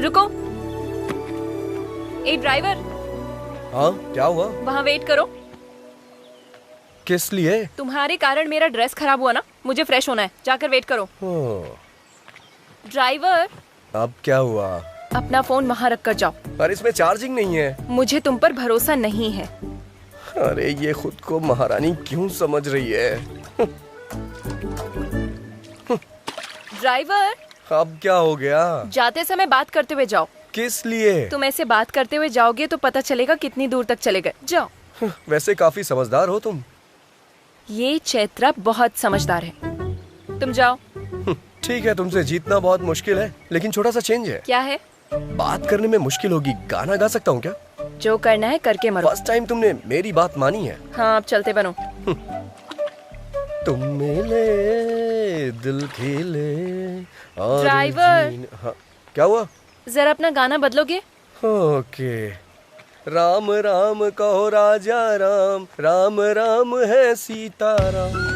रुको। ए ड्राइवर। हाँ, क्या हुआ? वहाँ वेट करो। किस लिए? तुम्हारे कारण मेरा ड्रेस खराब हुआ ना, मुझे फ्रेश होना है, जाकर वेट करो। ड्राइवर। अब क्या हुआ? अपना फोन वहाँ रख कर जाओ। पर इसमें चार्जिंग नहीं है। मुझे तुम पर भरोसा नहीं है। अरे ये खुद को महारानी क्यों समझ रही है? ड्राइवर। अब क्या हो गया? जाते समय बात करते हुए जाओ। किस लिए? तुम ऐसे बात करते हुए जाओगे तो पता चलेगा कितनी दूर तक चले गए। जाओ। वैसे काफी समझदार हो तुम। ये चैत्रा बहुत समझदार है। तुम जाओ। ठीक है, तुमसे जीतना बहुत मुश्किल है, लेकिन छोटा सा चेंज है। क्या है? बात करने में मुश्किल होगी, गाना गा सकता हूँ क्या? जो करना है करके मरो। फर्स्ट टाइम तुमने मेरी बात मानी है। हाँ, अब चलते बनो। तुम मिले दिल खिले और ड्राइवर। हाँ, क्या हुआ? जरा अपना गाना बदलोगे? ओके। राम राम कहो राजा राम, राम राम है सीताराम।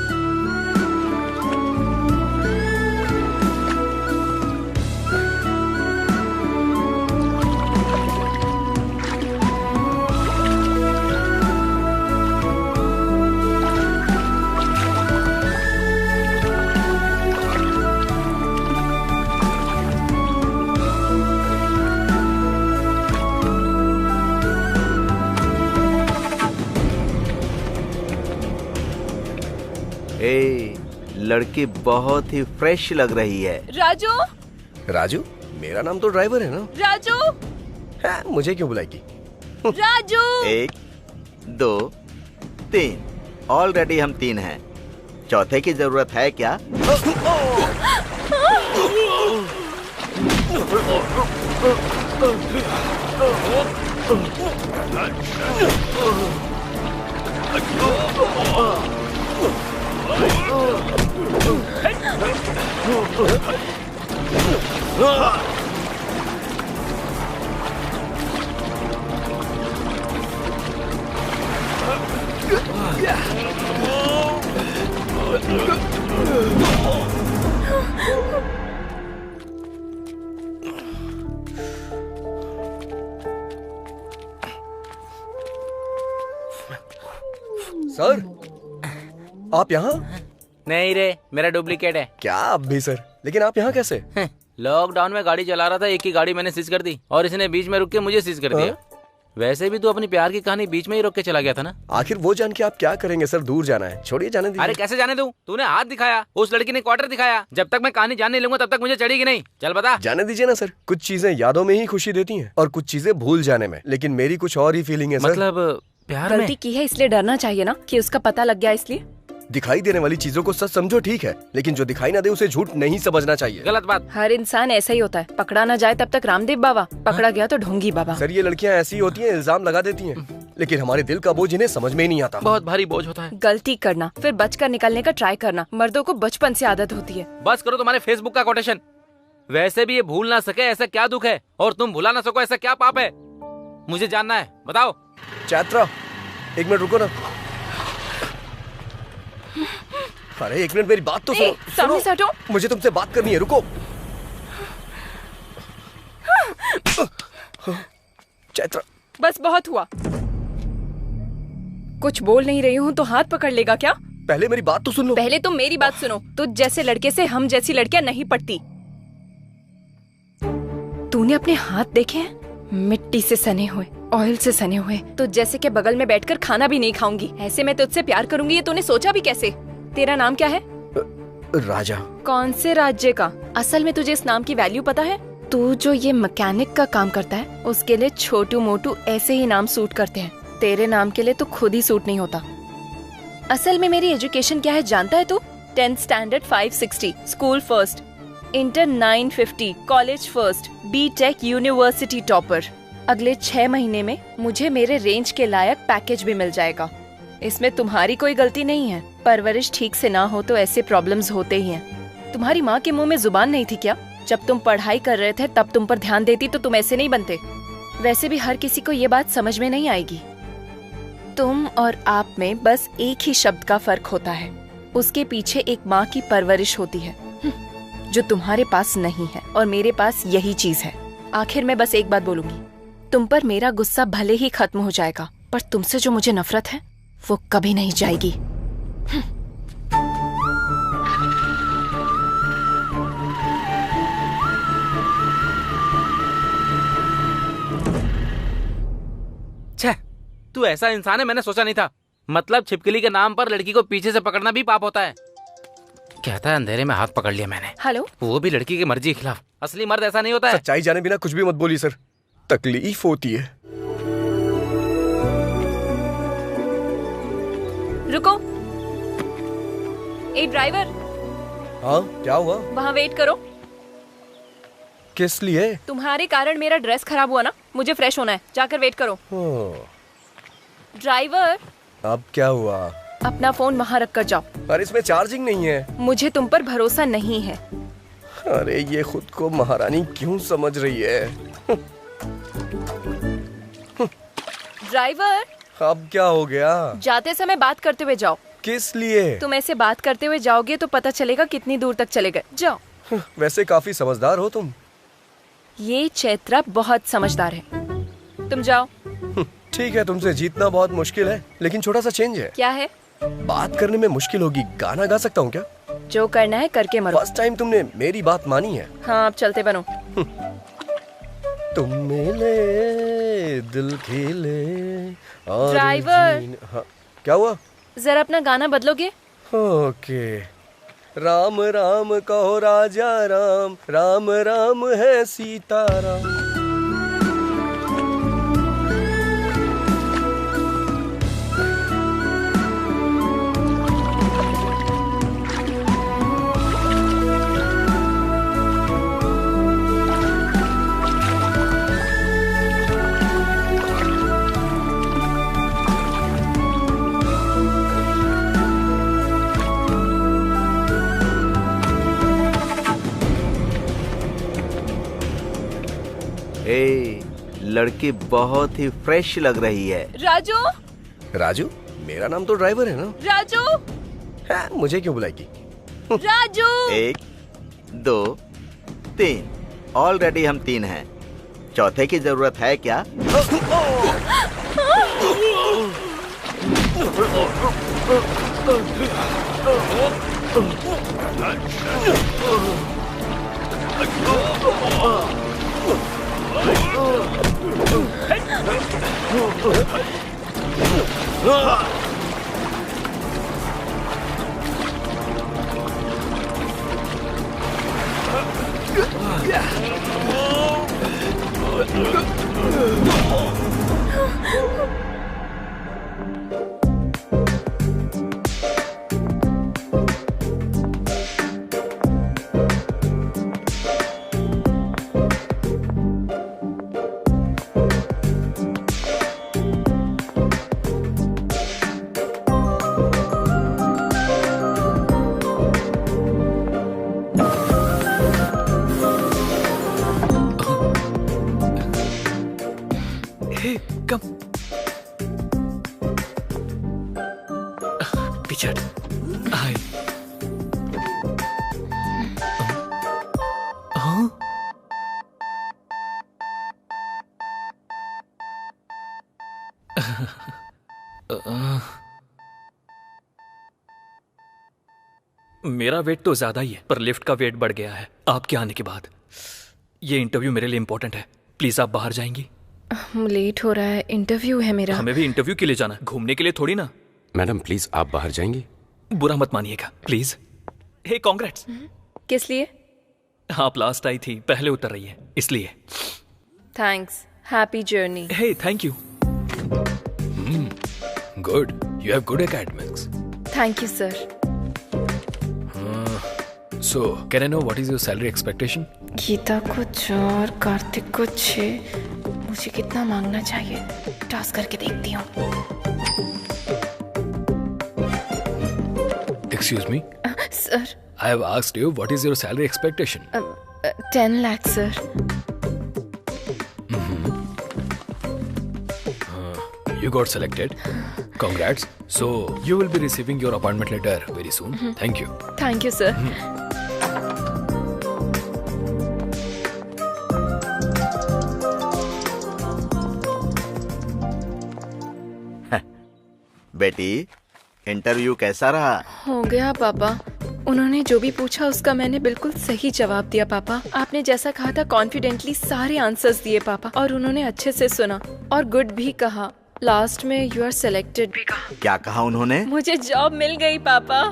लड़की बहुत ही फ्रेश लग रही है। राजू। राजू? मेरा नाम तो ड्राइवर है ना? राजू। हाँ, मुझे क्यों बुलाएगी? राजू। 1 2 3। ऑलरेडी हम 3 हैं। चौथे की जरूरत है क्या? सर, आप यहाँ? नहीं रे, मेरा डुप्लीकेट है। क्या आप भी सर? लेकिन आप यहाँ कैसे? लॉकडाउन में गाड़ी चला रहा था, एक ही गाड़ी मैंने सीज कर दी और इसने बीच में रुक के मुझे सीज कर दिया। वैसे भी तू अपनी प्यार की कहानी बीच में ही रोक के चला गया था ना। आखिर वो जान के आप क्या करेंगे सर? दूर जाना है, छोड़िए, जाने दीजिए। अरे कैसे जाने दूं? तूने हाथ दिखाया, उस लड़की ने क्वार्टर दिखाया। जब तक मैं कहानी जान नहीं लूंगा तब तक मुझे चढ़ेगी नहीं। चल बता। जाने दीजिए ना सर, कुछ चीजें यादों में ही खुशी देती हैं और कुछ चीजें भूल जाने में। लेकिन मेरी कुछ और ही फीलिंग है सर। मतलब प्यार में गलती की है इसलिए डरना चाहिए ना कि उसका पता लग गया इसलिए। दिखाई देने वाली चीजों को सच समझो, ठीक है, लेकिन जो दिखाई ना दे उसे झूठ नहीं समझना चाहिए। गलत बात। हर इंसान ऐसा ही होता है, पकड़ा ना जाए तब तक रामदेव बाबा, पकड़ा गया तो ढोंगी बाबा। सर, ये लड़कियां ऐसी होती हैं, इल्जाम लगा देती हैं, लेकिन हमारे दिल का बोझ इन्हें समझ में ही नहीं आता। बहुत भारी बोझ होता है। गलती करना फिर बचकर निकलने का ट्राई करना, मर्दों को बचपन से आदत होती है। बस करो तुम्हारे फेसबुक का कोटेशन। वैसे भी ये भूल ना सके ऐसा क्या दुख है, और तुम भुला ना सको ऐसा क्या पाप है? मुझे जानना है, बताओ। चैत्रा, 1 मिनट रुको ना। अरे 1 मिनट, मेरी बात तो सुनो। सामने से हटो। मुझे तुमसे बात करनी है, रुको। चैत्रा, बस बहुत हुआ। कुछ बोल नहीं रही हूँ तो हाथ पकड़ लेगा क्या? पहले मेरी बात तो सुन लो। पहले तुम मेरी बात सुनो। तुझ जैसे लड़के से हम जैसी लड़कियां नहीं पटती। तूने अपने हाथ देखे हैं? मिट्टी से सने हुए, ऑयल से सने हुए। तुझ जैसे के बगल में बैठकर खाना भी नहीं खाऊंगी। ऐसे मैं तुझसे प्यार करूंगी ये तूने सोचा भी कैसे? तेरा नाम क्या है? राजा। कौन से राज्य का? असल में तुझे इस नाम की वैल्यू पता है? तू जो ये मैकेनिक का काम करता है उसके लिए छोटू मोटू ऐसे ही नाम सूट करते हैं। तेरे नाम के लिए तो खुद ही सूट नहीं होता। असल में मेरी एजुकेशन क्या है जानता है तू? 10th standard 560, school first, inter 950, college first, BTech university topper. अगले 6 महीने में मुझे मेरे रेंज के लायक पैकेज भी मिल जाएगा। इसमें तुम्हारी कोई गलती नहीं है। परवरिश ठीक से ना हो तो ऐसे प्रॉब्लम्स होते ही हैं। तुम्हारी माँ के मुंह में जुबान नहीं थी क्या? जब तुम पढ़ाई कर रहे थे तब तुम पर ध्यान देती तो तुम ऐसे नहीं बनते। वैसे भी हर किसी को ये बात समझ में नहीं आएगी। तुम और आप में बस एक ही शब्द का फर्क होता है। उसके पीछे एक माँ की परवरिश होती है जो तुम्हारे पास नहीं है, और मेरे पास यही चीज है। आखिर में बस एक बात बोलूंगी, तुम पर मेरा गुस्सा भले ही खत्म हो जाएगा, पर तुमसे जो मुझे नफरत है वो कभी नहीं जाएगी। छे, तू ऐसा इंसान है मैंने सोचा नहीं था। मतलब छिपकली के नाम पर लड़की को पीछे से पकड़ना भी पाप होता है। कहता है अंधेरे में हाथ पकड़ लिया मैंने, हेलो, वो भी लड़की की मर्जी के खिलाफ। असली मर्द ऐसा नहीं होता है। सच्चाई जाने बिना कुछ भी मत बोलिए सर, तकलीफ होती है। रुको। ए ड्राइवर, हाँ क्या हुआ? वहाँ वेट करो। किस लिए? तुम्हारे कारण मेरा ड्रेस खराब हुआ ना, मुझे फ्रेश होना है, जाकर वेट करो। ड्राइवर, अब क्या हुआ? अपना फोन वहाँ रख कर जाओ। पर इसमें चार्जिंग नहीं है। मुझे तुम पर भरोसा नहीं है। अरे ये खुद को महारानी क्यों समझ रही है? ड्राइवर, अब क्या हो गया? जाते समय बात करते हुए जाओ। किस लिए? तुम ऐसे बात करते हुए जाओगे तो पता चलेगा कितनी दूर तक चले गए। जाओ। वैसे काफी समझदार हो तुम। ये चैत्रा बहुत समझदार है। तुम जाओ। ठीक है, तुमसे जीतना बहुत मुश्किल है, लेकिन छोटा सा चेंज है। क्या है? बात करने में मुश्किल होगी, गाना गा सकता हूँ क्या? जो करना है करके मरो। फर्स्ट टाइम तुमने मेरी बात मानी है। हाँ, अब चलते बनो। तुम मिले दिल खिले और ड्राइवर। हाँ, क्या हुआ? जरा अपना गाना बदलोगे? ओके। राम राम कहो राजा राम, राम राम है सीताराम। ए, लड़की बहुत ही फ्रेश लग रही है। राजू। राजू? मेरा नाम तो ड्राइवर है ना। राजू। हाँ, मुझे क्यों बुलाएगी? राजू। 1 2 3, ऑलरेडी हम 3 हैं। चौथे की जरूरत है क्या? मेरा वेट तो ज्यादा ही है, पर लिफ्ट का वेट बढ़ गया है आपके आने के बाद। ये इंटरव्यू मेरे लिए इम्पोर्टेंट है, प्लीज आप बाहर जाएंगी? लेट हो रहा है, इंटरव्यू है मेरा। हमें भी इंटरव्यू के लिए जाना, घूमने के लिए थोड़ी ना। मैडम प्लीज आप बाहर जाएंगी? बुरा मत मानिएगा प्लीज। Hey congrats. किस लिए? आप लास्ट आई थी, पहले उतर रही है इसलिए। Thanks, happy journey. Hey thank you. Good, you have good academics. Thank you sir. So, can I know what is your salary expectation? Geeta को 4, कार्तिक को 6। मुझे कितना मांगना चाहिए? टास्क करके देखती हूँ। Excuse me? Sir. I have asked you what is your salary expectation? 10 lakh sir. You got selected. Congrats. So, you will be receiving your appointment letter very soon. Thank you. Thank you sir. बेटी, interview कैसा रहा? हो गया पापा। उन्होंने जो भी पूछा उसका मैंने बिल्कुल सही जवाब दिया पापा। आपने जैसा कहा था कॉन्फिडेंटली सारे आंसर्स दिए पापा, और उन्होंने अच्छे से सुना और गुड भी कहा। लास्ट में यू आर सिलेक्टेड भी कहा। क्या कहा उन्होंने? मुझे जॉब मिल गई पापा।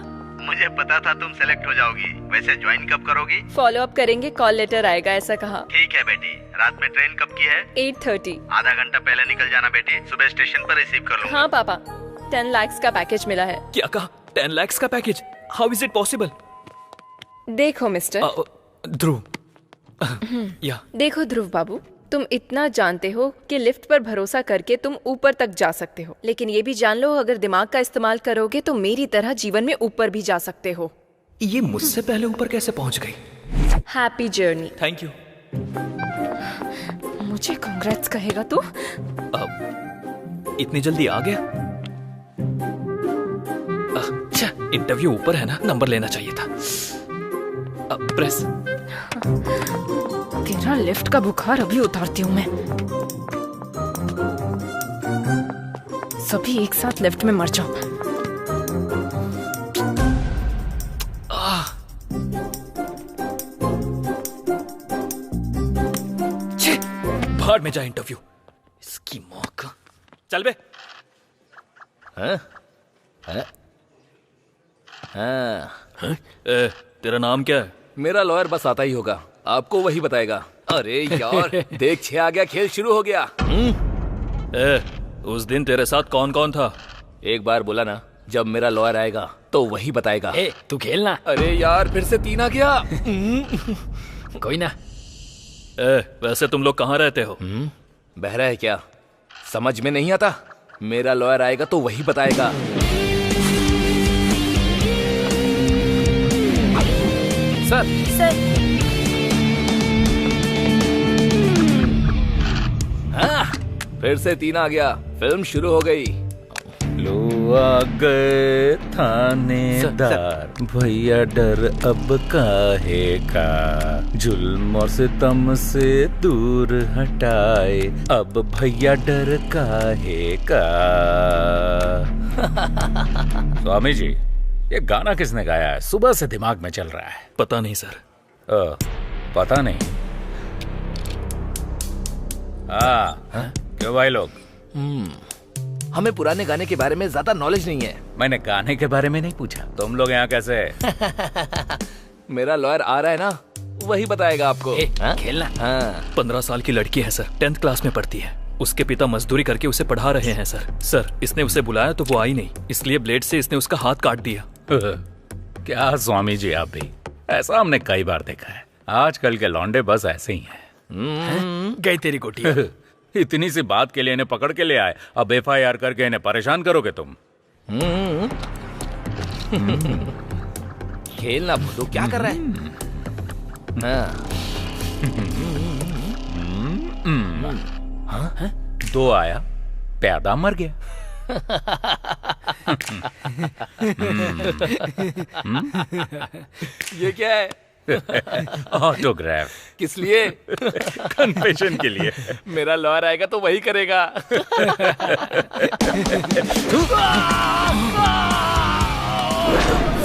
मुझे पता था तुम सेलेक्ट हो जाओगी। वैसे ज्वाइन कब करोगी? फॉलो अप करेंगे, कॉल लेटर आएगा, ऐसा कहा। ठीक है बेटी। रात में ट्रेन कब की है? 8:30। आधा घंटा पहले निकल जाना बेटी, सुबह स्टेशन पर रिसीव कर लूंगा। हाँ पापा, 10 लाख का पैकेज मिला है। क्या कहा? 10 लाख का package? How is it possible? देखो मिस्टर, ध्रुव, या देखो ध्रुव बाबू, तुम इतना जानते हो कि लिफ्ट पर भरोसा करके तुम ऊपर तक जा सकते हो, लेकिन ये भी जान लो अगर दिमाग का इस्तेमाल करोगे तो मेरी तरह जीवन में ऊपर भी जा सकते हो। ये मुझसे पहले ऊपर कैसे पहुंच गई? Happy journey. Thank you. मुझे कांग्रेट्स कहेगा तू? इतनी जल्दी आ गया? अच्छा, इंटरव्यू ऊपर है ना, नंबर लेना चाहिए था। प्रेस। तेरा लिफ्ट का बुखार अभी उतारती हूँ मैं। सभी एक साथ लिफ्ट में मर जाओ। भाड़ में जा इंटरव्यू, इसकी माँ का। चल बे। तेरा नाम क्या है? मेरा लॉयर बस आता ही होगा, आपको वही बताएगा। अरे यार, देख 6 आ गया, खेल शुरू हो गया। उस दिन तेरे साथ कौन कौन था? एक बार बोला ना, जब मेरा लॉयर आएगा तो वही बताएगा। तू खेलना। अरे यार, फिर से 3 आ गया। कोई ना। वैसे तुम लोग कहाँ रहते हो? बहरा है क्या? समझ में नहीं आता? मेरा लॉयर आएगा तो वही बताएगा। सर, हाँ, फिर से 3 आ गया, फिल्म शुरू हो गई। लो आ गए थानेदार, भैया डर अब काहे का, जुल्म और सितम से दूर हटाए, अब भैया डर काहे का। स्वामी जी, ये गाना किसने गाया है? सुबह से दिमाग में चल रहा है। पता नहीं सर। पता नहीं? हाँ, क्यों भाई लोग? हमें पुराने गाने के बारे में ज्यादा नॉलेज नहीं है। मैंने गाने के बारे में नहीं पूछा। तुम लोग यहाँ कैसे? मेरा लॉयर आ रहा है ना, वही बताएगा आपको। खेलना। हाँ। 15 साल की लड़की है सर, 10th क्लास में पढ़ती है। उसके पिता मजदूरी करके उसे पढ़ा रहे हैं सर। इसने उसे बुलाया तो वो आई नहीं, इसलिए ब्लेड से इसने उसका हाथ काट दिया। क्या स्वामी जी, आप भी? ऐसा हमने कई बार देखा है। आजकल के लौंडे बस ऐसे ही हैं। गई तेरी गोटी। इतनी सी बात के लिए इन्हें पकड़ के ले आए, अब FIR करके इन्हें परेशान करोगे तुम? खेलना भूलो, क्या कर रहा है? हाँ। 2 आया, प्यादा मर गया। ये क्या है? ऑटोग्राफ। किस लिए? कन्फेशन के लिए। मेरा लॉयर आएगा तो वही करेगा।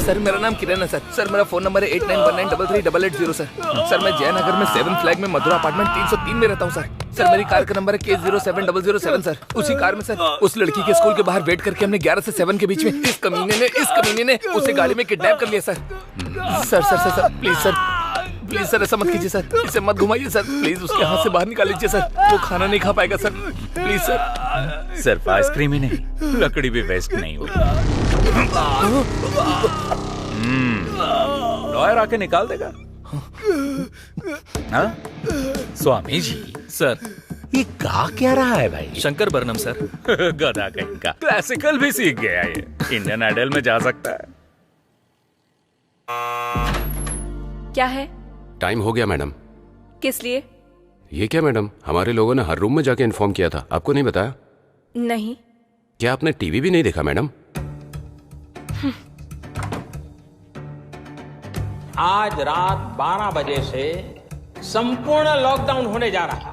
सर, मेरा नाम किरण है सर। सर, मेरा फोन नंबर है 8919338880 सर। सर, मैं जयनगर में 7 फ्लैग में मधुरा अपार्टमेंट 303 में रहता हूँ सर। सर, मेरी कार का नंबर है K07007 सर। उसी कार में सर, उस लड़की के स्कूल के बाहर वेट करके हमने 11 से 7 के बीच में इस कमीने ने उसे गाड़ी में किडनैप कर लिया सर। सर प्लीज सर ऐसा मत कीजिए सर, इसे मत घुमाइए सर, प्लीज उसके हाथ से बाहर निकाल लीजिए सर, वो खाना नहीं खा पाएगा सर, प्लीज सर। सिर्फ आइसक्रीम ही नहीं, लकड़ी भी वेस्ट नहीं हुई। लॉयर आके निकाल देगा। हाँ? स्वामी जी सर, ये गा क्या रहा है भाई? शंकर बरनम सर। गधा कहीं का, क्लासिकल भी सीख गया ये। इंडियन आइडल में जा सकता है। क्या है? टाइम हो गया मैडम। किस लिए? ये क्या मैडम, हमारे लोगों ने हर रूम में जाके इन्फॉर्म किया था, आपको नहीं बताया? नहीं। क्या आपने टीवी भी नहीं देखा मैडम? आज रात 12 बजे से संपूर्ण लॉकडाउन होने जा रहा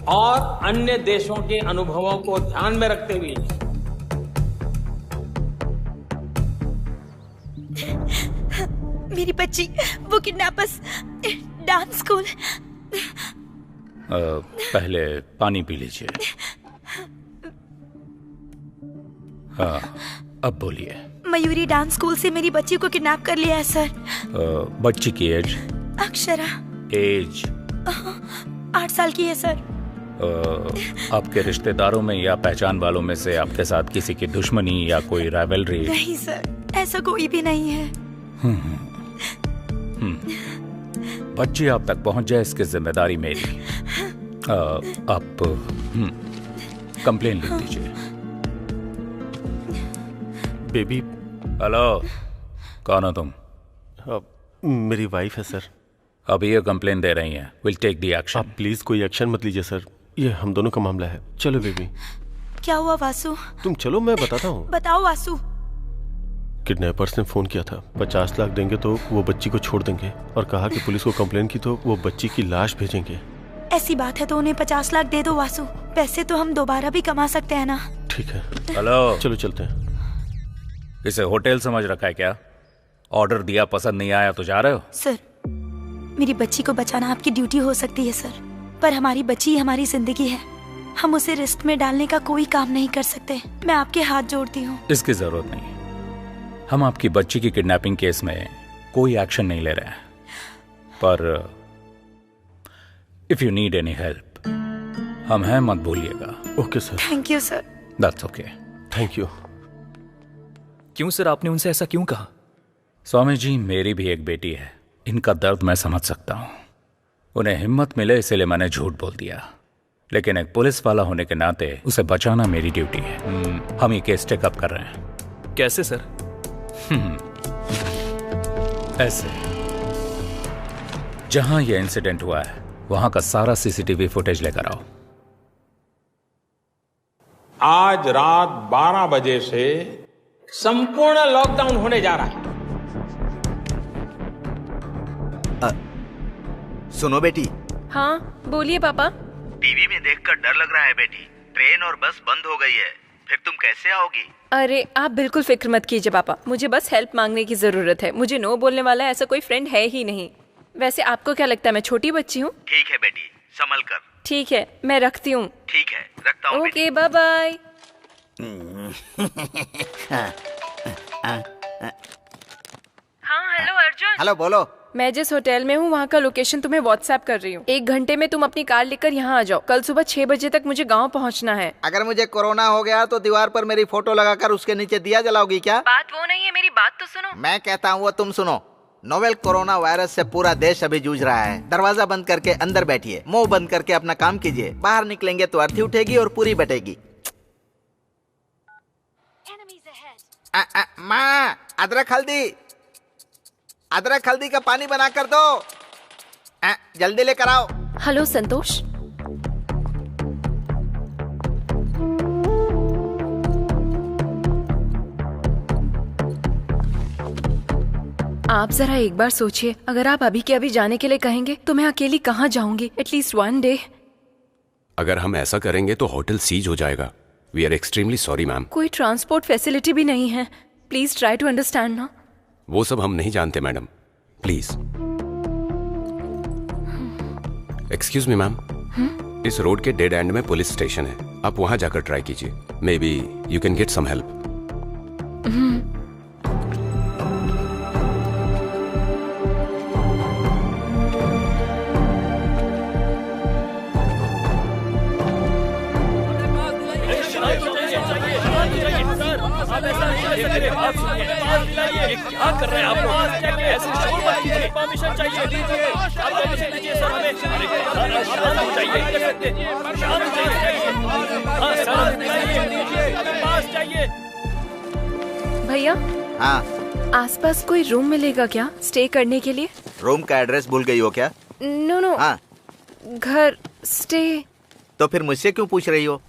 और अन्य देशों के अनुभवों को ध्यान में रखते हुए मेरी बच्ची, वो किडनैपर्स डांस स्कूल। पहले पानी पी लीजिए। हाँ, अब बोलिए। मयूरी डांस स्कूल से मेरी बच्ची को किडनैप कर लिया है सर। बच्ची की एज? अक्षरा। एज? 8 साल की है सर। आपके रिश्तेदारों में या पहचान वालों में से आपके साथ किसी की दुश्मनी या कोई राइवलरी? नहीं सर, ऐसा कोई भी नहीं है। बच्ची आप तक पहुंच जाए इसकी जिम्मेदारी मेरी। आप कंप्लेन लिख दीजिए। बेबी। हेलो, कौन हो तुम? मेरी वाइफ है सर। अभी ये कंप्लेन दे रही हैं। Will take the action. आप प्लीज कोई एक्शन मत लीजिए सर, ये हम दोनों का मामला है। चलो बेबी। क्या हुआ वासु? तुम चलो, मैं बताता हूँ। बताओ वासु। किडनैपर्स ने फोन किया था, 50 लाख देंगे तो वो बच्ची को छोड़ देंगे, और कहा कि पुलिस को कंप्लेन की तो वो बच्ची की लाश भेजेंगे। ऐसी बात है तो उन्हें 50 लाख दे दो वासु, पैसे तो हम दोबारा भी कमा सकते हैं ना। ठीक है। हेलो, चलो चलते हैं। इसे होटल समझ रखा है क्या? ऑर्डर दिया, पसंद नहीं आया तो जा रहे हो? सर, मेरी बच्ची को बचाना आपकी ड्यूटी हो सकती है सर, पर हमारी बच्ची हमारी जिंदगी है। हम उसे रिस्क में डालने का कोई काम नहीं कर सकते। मैं आपके हाथ जोड़ती हूँ। इसकी जरूरत नहीं। हम आपकी बच्ची की किडनैपिंग केस में कोई एक्शन नहीं ले रहे हैं, पर if you need any help हम हैं, मत भूलिएगा। Okay sir. Thank you sir. That's okay. Thank you. क्यों सर, आपने उनसे ऐसा क्यों कहा? स्वामी जी, मेरी भी एक बेटी है, इनका दर्द मैं समझ सकता हूँ। उन्हें हिम्मत मिले इसलिए मैंने झूठ बोल दिया, लेकिन एक पुलिस वाला होने के नाते उसे बचाना मेरी ड्यूटी है। हम ये केस टेकअप कर रहे हैं। कैसे सर? ऐसे, जहां यह इंसिडेंट हुआ है वहां का सारा सीसीटीवी फुटेज लेकर आओ। आज रात 12 बजे से संपूर्ण लॉकडाउन होने जा रहा है। सुनो बेटी। हाँ बोलिए पापा। टीवी में देखकर डर लग रहा है बेटी, ट्रेन और बस बंद हो गई है, फिर तुम कैसे आओगी? अरे आप बिल्कुल फिक्र मत कीजिए पापा, मुझे बस हेल्प मांगने की जरूरत है। मुझे नो बोलने वाला ऐसा कोई फ्रेंड है ही नहीं। वैसे आपको क्या लगता है मैं छोटी बच्ची हूँ? ठीक है बेटी, संभल कर। ठीक है, मैं रखती हूँ। ठीक है, रखता हूँ। Okay, bye bye. हाँ हेलो अर्जुन। हेलो, बोलो। मैं जिस होटल में हूँ वहाँ का लोकेशन तुम्हें व्हाट्सएप कर रही हूँ। 1 घंटे में तुम अपनी कार लेकर यहाँ आ जाओ। कल सुबह 6 बजे तक मुझे गाँव पहुँचना है। अगर मुझे कोरोना हो गया तो दीवार पर मेरी फोटो लगाकर उसके नीचे दिया जलाओगी क्या? बात वो नहीं है, मेरी बात तो सुनो। मैं कहता हूँ वो तुम सुनो। नोवेल कोरोना वायरस से पूरा देश अभी जूझ रहा है। दरवाजा बंद करके अंदर बैठिए, मुंह बंद करके अपना काम कीजिए। बाहर निकलेंगे तो अर्थी उठेगी और पूरी बटेगी। माँ, अदरक हल्दी का पानी बना कर दो। जल्दी लेकर आओ। हेलो संतोष। आप जरा एक बार सोचिए, अगर आप अभी के अभी जाने के लिए कहेंगे तो मैं अकेली कहाँ जाऊंगी? At least 1 day. अगर हम ऐसा करेंगे तो होटल सीज हो जाएगा। We are extremely sorry ma'am. कोई ट्रांसपोर्ट फैसिलिटी भी नहीं है। प्लीज ट्राई टू अंडरस्टैंड ना। वो सब हम नहीं जानते madam, please. Excuse me ma'am, इस रोड के डेड एंड में पुलिस स्टेशन है, आप वहां जाकर ट्राई कीजिए। Maybe you can get some help. क्या कर रहे हैं आप लोग? ऐसे शोर मत कीजिए। परमिशन चाहिए, दीजिए। आप परमिशन दीजिए सर हमें। शांत हो जाइए। शांत हो जाइए। हाँ सर, पास चाहिए। भैया। हाँ। आसपास कोई रूम मिलेगा क्या स्टे करने के लिए? रूम का एड्रेस भूल गई हो क्या? नो। हाँ। घर स्टे। तो फिर मुझसे क्यों पूछ रही हो?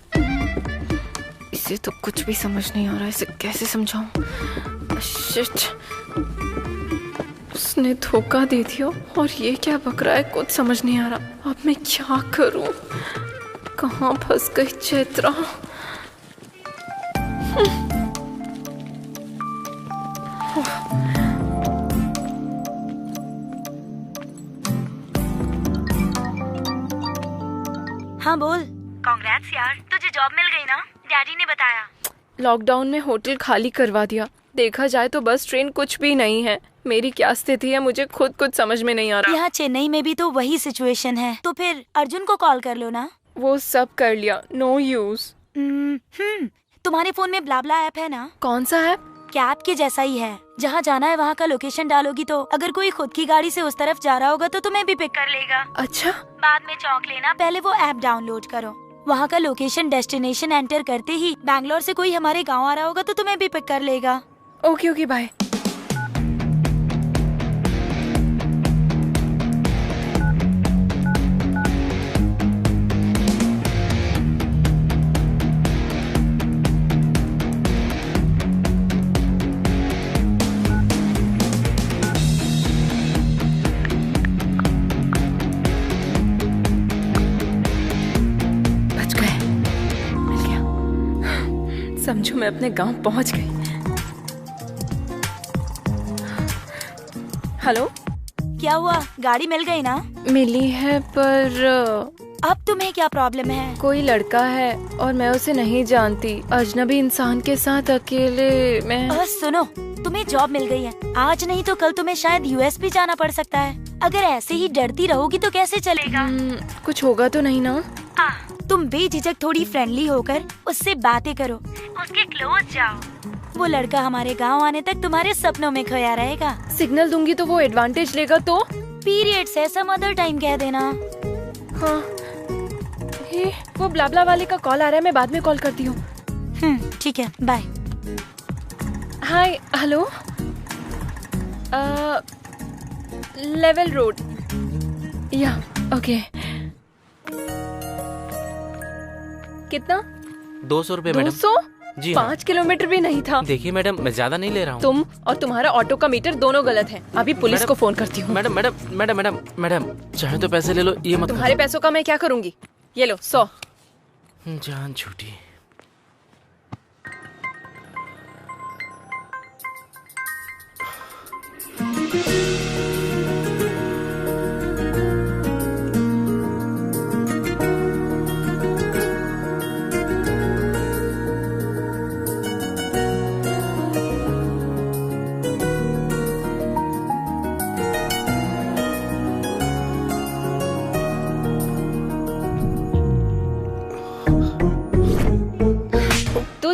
इसे तो कुछ भी समझ नहीं आ रहा, इसे कैसे समझाऊं? शिट, उसने धोखा दे दिया और ये क्या बक रहा है, कुछ समझ नहीं आ रहा। अब मैं क्या करूं? कहाँ फंस गई चैत्रा? हाँ बोल। कांग्रेट्स यार, तुझे जॉब मिल गई ना? डैडी ने बताया। लॉकडाउन में होटल खाली करवा दिया। देखा जाए तो बस ट्रेन कुछ भी नहीं है। मेरी क्या स्थिति है मुझे खुद कुछ समझ में नहीं आ रहा। यहाँ चेन्नई में भी तो वही सिचुएशन है, तो फिर अर्जुन को कॉल कर लो ना। वो सब कर लिया, नो यूज। तुम्हारे फोन में ब्लाब्ला ऐप है ना? कौन सा ऐप? कैब के जैसा ही है। जहाँ जाना है वहाँ का लोकेशन डालोगी तो अगर कोई खुद की गाड़ी से उस तरफ जा रहा होगा तो तुम्हें भी पिक कर लेगा। अच्छा। बाद में चौंक लेना, पहले वो ऐप डाउनलोड करो। वहाँ का लोकेशन डेस्टिनेशन एंटर करते ही बैंगलोर से कोई हमारे गाँव आ रहा होगा तो तुम्हें भी पिक कर लेगा। Okay okay bye. समझो मैं अपने गांव पहुंच गई। हेलो, क्या हुआ? गाड़ी मिल गई ना? मिली है पर अब तुम्हें क्या प्रॉब्लम है? कोई लड़का है और मैं उसे नहीं जानती। अजनबी इंसान के साथ अकेले मैं। सुनो, तुम्हें जॉब मिल गई है। आज नहीं तो कल तुम्हें शायद यूएस भी जाना पड़ सकता है। अगर ऐसे ही डरती रहोगी तो कैसे चलेगा? कुछ होगा तो नहीं ना? तुम बेझिझक थोड़ी फ्रेंडली होकर उससे बातें करो, उसके क्लोज जाओ। वो लड़का हमारे गांव आने तक तुम्हारे सपनों में खोया रहेगा। सिग्नल दूंगी तो वो एडवांटेज लेगा तो? पीरियड्स है, सम अदर टाइम कह देना। हाँ, वो ब्लाब्ला वाले का कॉल आ रहा है, मैं बाद में कॉल करती हूँ। ठीक है, बाय। हाय, हेलो, लेवल रोड। या ओके। कितना? 200 रुपए मैडम। 200? जी 5 किलोमीटर भी नहीं था। देखिए मैडम, मैं ज्यादा नहीं ले रहा हूँ। तुम और तुम्हारा ऑटो का मीटर दोनों गलत है। अभी पुलिस को फोन करती हूँ। Madam madam madam madam madam चाहे तो पैसे ले लो, ये मत। तुम्हारे पैसों का मैं क्या करूँगी? ये लो 100। जान छूटी।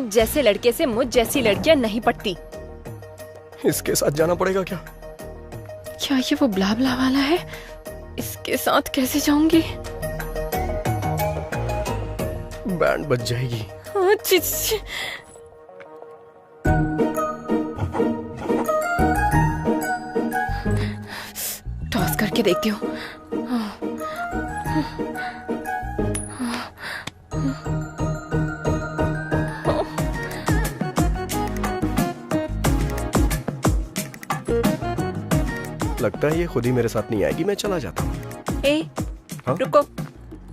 जैसे लड़के से मुझ जैसी लड़कियां नहीं पटती। इसके साथ जाना पड़ेगा क्या? क्या ये वो ब्लाब्ला वाला है? इसके साथ कैसे जाऊंगी? बैंड बज जाएगी। टॉस करके देखती हूँ। लगता है ये खुद ही मेरे साथ नहीं आएगी, मैं चला जाता हूँ। रुको,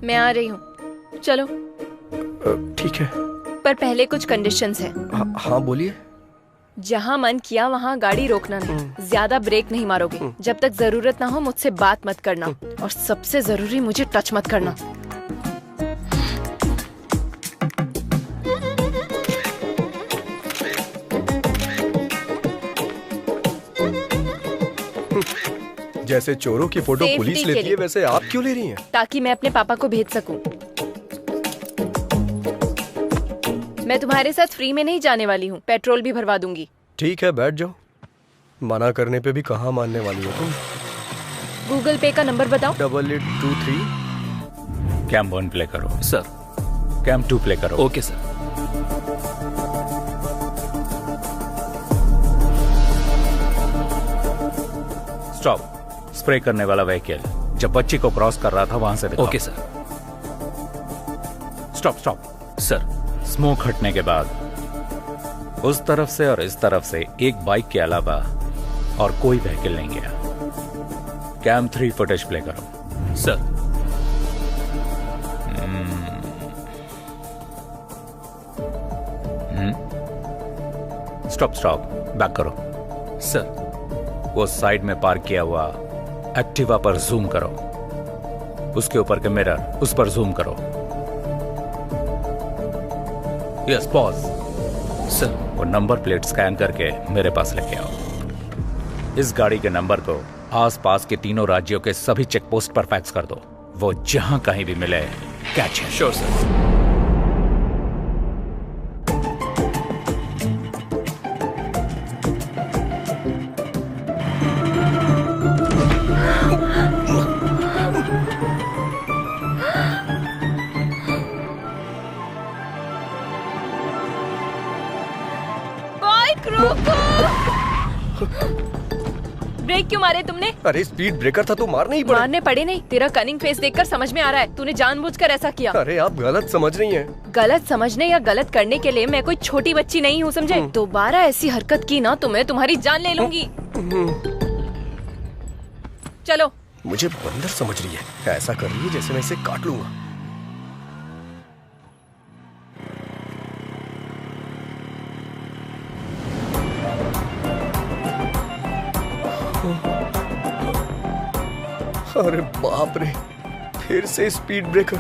मैं आ रही हूँ, चलो। ठीक है, पर पहले कुछ कंडीशंस हैं। हाँ बोलिए। जहाँ मन किया वहाँ गाड़ी रोकना नहीं, ज्यादा ब्रेक नहीं मारोगे। जब तक जरूरत ना हो मुझसे बात मत करना, और सबसे जरूरी मुझे टच मत करना। जैसे चोरों की फोटो पुलिस लेती है, वैसे आप क्यों ले रही हैं? ताकि मैं अपने पापा को भेज सकूं। मैं तुम्हारे साथ फ्री में नहीं जाने वाली हूँ, पेट्रोल भी भरवा दूंगी। ठीक है, बैठ जाओ। मना करने पे भी कहाँ मानने वाली हो तुम? गूगल पे का नंबर बताओ। 8823। कैम 1 प्ले करो। सर। कैम 2 प्ले करो। Okay sir. स्टॉप। स्प्रे करने वाला व्हीकल जब बच्ची को क्रॉस कर रहा था वहां से दिखाओ। Okay sir. Stop stop. Sir. Smoke हटने के बाद उस तरफ से और इस तरफ से एक बाइक के अलावा और कोई व्हीकल नहीं गया। कैम 3 फुटेज प्ले करो। सर। स्टॉप, बैक करो। सर। वो साइड में पार्क किया हुआ एक्टिवा पर जूम करो, उसके ऊपर के मिरर उस पर जूम करो। Yes, pause. सर। वो नंबर प्लेट स्कैन करके मेरे पास लेके आओ। इस गाड़ी के नंबर को आसपास के तीनों राज्यों के सभी चेक पोस्ट पर फैक्स कर दो। वो जहां कहीं भी मिले कैच है। Sure sir. ब्रेक क्यों मारे तुमने? अरे स्पीड ब्रेकर था तो मारने ही पड़े। मारने पड़े नहीं, तेरा कनिंग फेस देखकर समझ में आ रहा है तूने जानबूझकर ऐसा किया। अरे आप गलत समझ रही हैं। गलत समझने या गलत करने के लिए मैं कोई छोटी बच्ची नहीं हूँ, समझे? दोबारा ऐसी हरकत की ना तो मैं तुम्हारी जान ले लूंगी। चलो। मुझे बंदर समझ रही है, ऐसा कर रही है जैसे मैं इसे काट लूंगा। अरे बाप रे, फिर से स्पीड ब्रेकर।